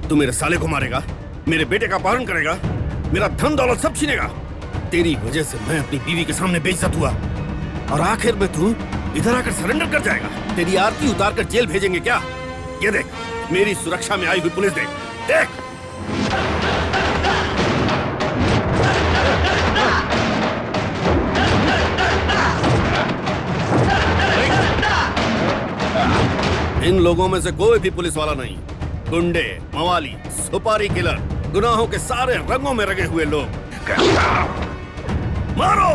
तू मेरे साले को मारेगा, मेरे बेटे का अपहरण करेगा, मेरा धन दौलत सब छीनेगा। तेरी वजह से मैं अपनी बीवी के सामने बेइज्जत हुआ, और आखिर में तू इधर आकर सरेंडर कर जाएगा। तेरी आरती उतार कर जेल भेजेंगे क्या? ये देख, मेरी सुरक्षा में आई हुई पुलिस देख, देख। इन लोगों में से कोई भी पुलिस वाला नहीं। गुंडे, मवाली, सुपारी किलर, गुनाहों के सारे रंगों में रंगे हुए लोग। मारो!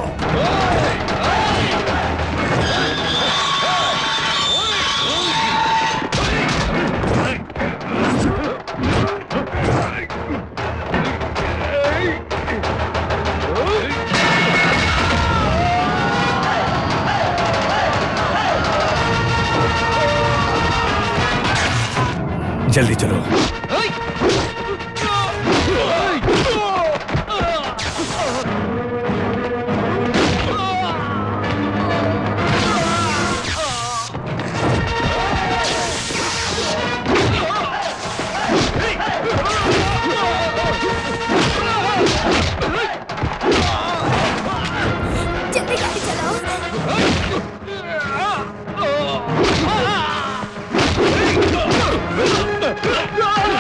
जल्दी चलो। जल्दी गाड़ी चलाओ। Ah!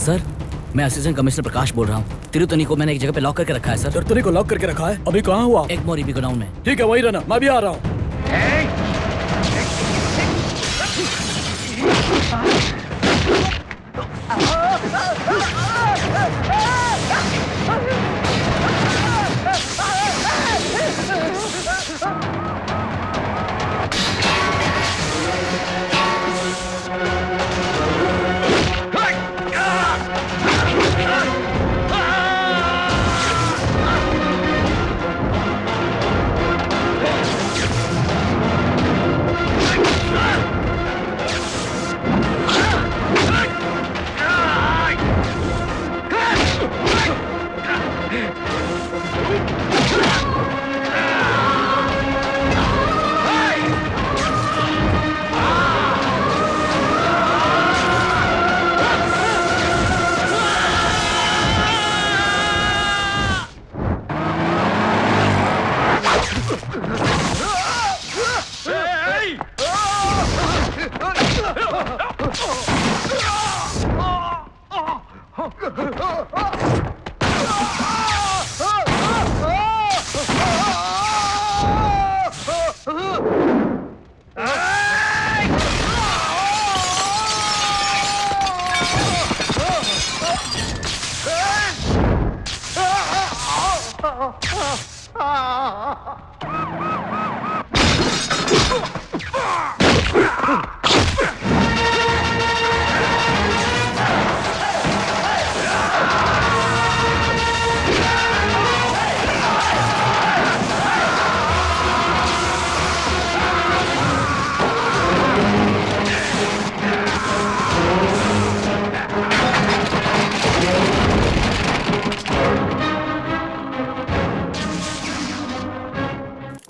सर, मैं असिस्टेंट कमिश्नर प्रकाश बोल रहा हूँ। तिरुतनी को मैंने एक जगह पे लॉक करके रखा है सर। तिरुतनी को लॉक करके रखा है? अभी कहाँ हुआ? एक मोरी गोडाउन में। ठीक है, वही रहना, मैं भी आ रहा हूँ।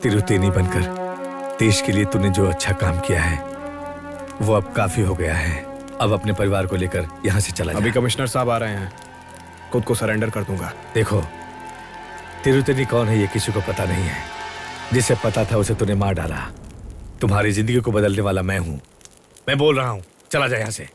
तिरुतेनी बनकर देश के लिए तूने जो अच्छा काम किया है वो अब काफी हो गया है। अब अपने परिवार को लेकर यहाँ से चला जा। अभी कमिश्नर साहब आ रहे हैं, खुद को सरेंडर कर दूंगा। देखो, तिरुतेनी कौन है ये किसी को पता नहीं है। जिसे पता था उसे तूने मार डाला। तुम्हारी जिंदगी को बदलने वाला मैं हूँ। मैं बोल रहा हूँ, चला जा यहाँ से।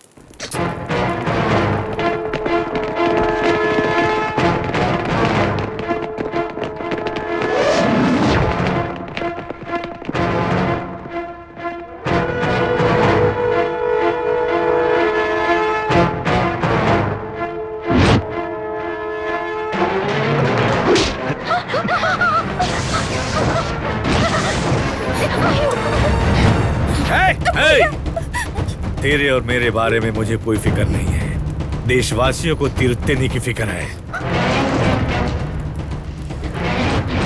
तेरे और मेरे बारे में मुझे कोई फिक्र नहीं है। देशवासियों को तिरुतेनी की फिक्र है।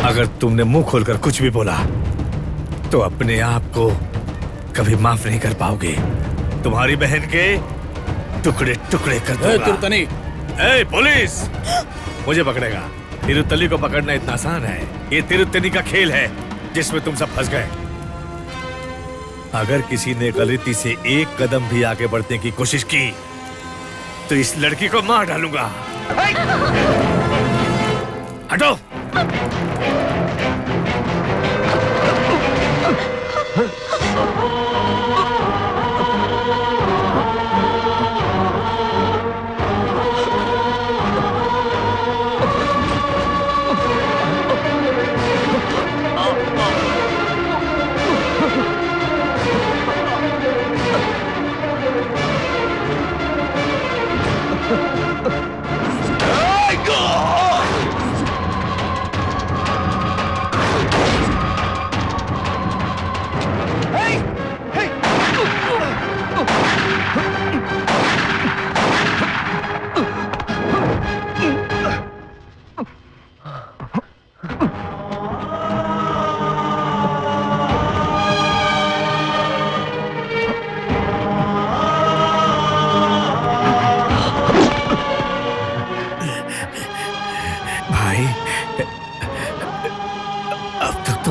अगर तुमने मुंह खोलकर कुछ भी बोला तो अपने आप को कभी माफ नहीं कर पाओगे। तुम्हारी बहन के टुकड़े टुकड़े कर दूंगा। तिरुतनी! ए, पुलिस! मुझे पकड़ेगा। तिरुतनी को पकड़ना इतना आसान है। ये तिरुतनी का खेल है जिसमें तुम सब फंस गए। अगर किसी ने गलती से एक कदम भी आगे बढ़ने की कोशिश की तो इस लड़की को मार डालूंगा। हटो!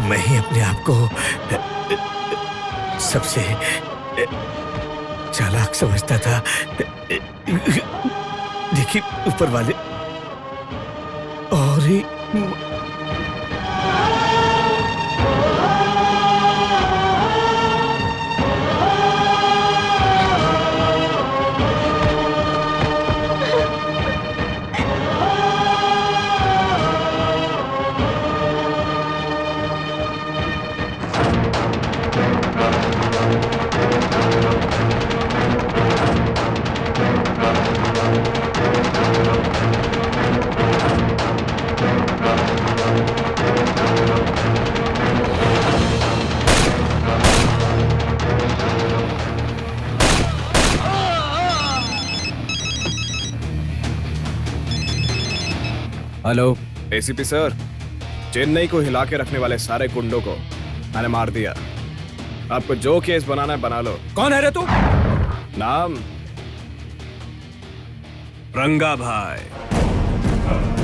मैं ही अपने आप को सबसे चालाक समझता था। देखिए, ऊपर वाले और ही हेलो एसीपी सर, चेन्नई को हिला के रखने वाले सारे गुंडों को मैंने मार दिया। आपको जो केस बनाना है बना लो। कौन है रे तू? नाम रंगा भाई।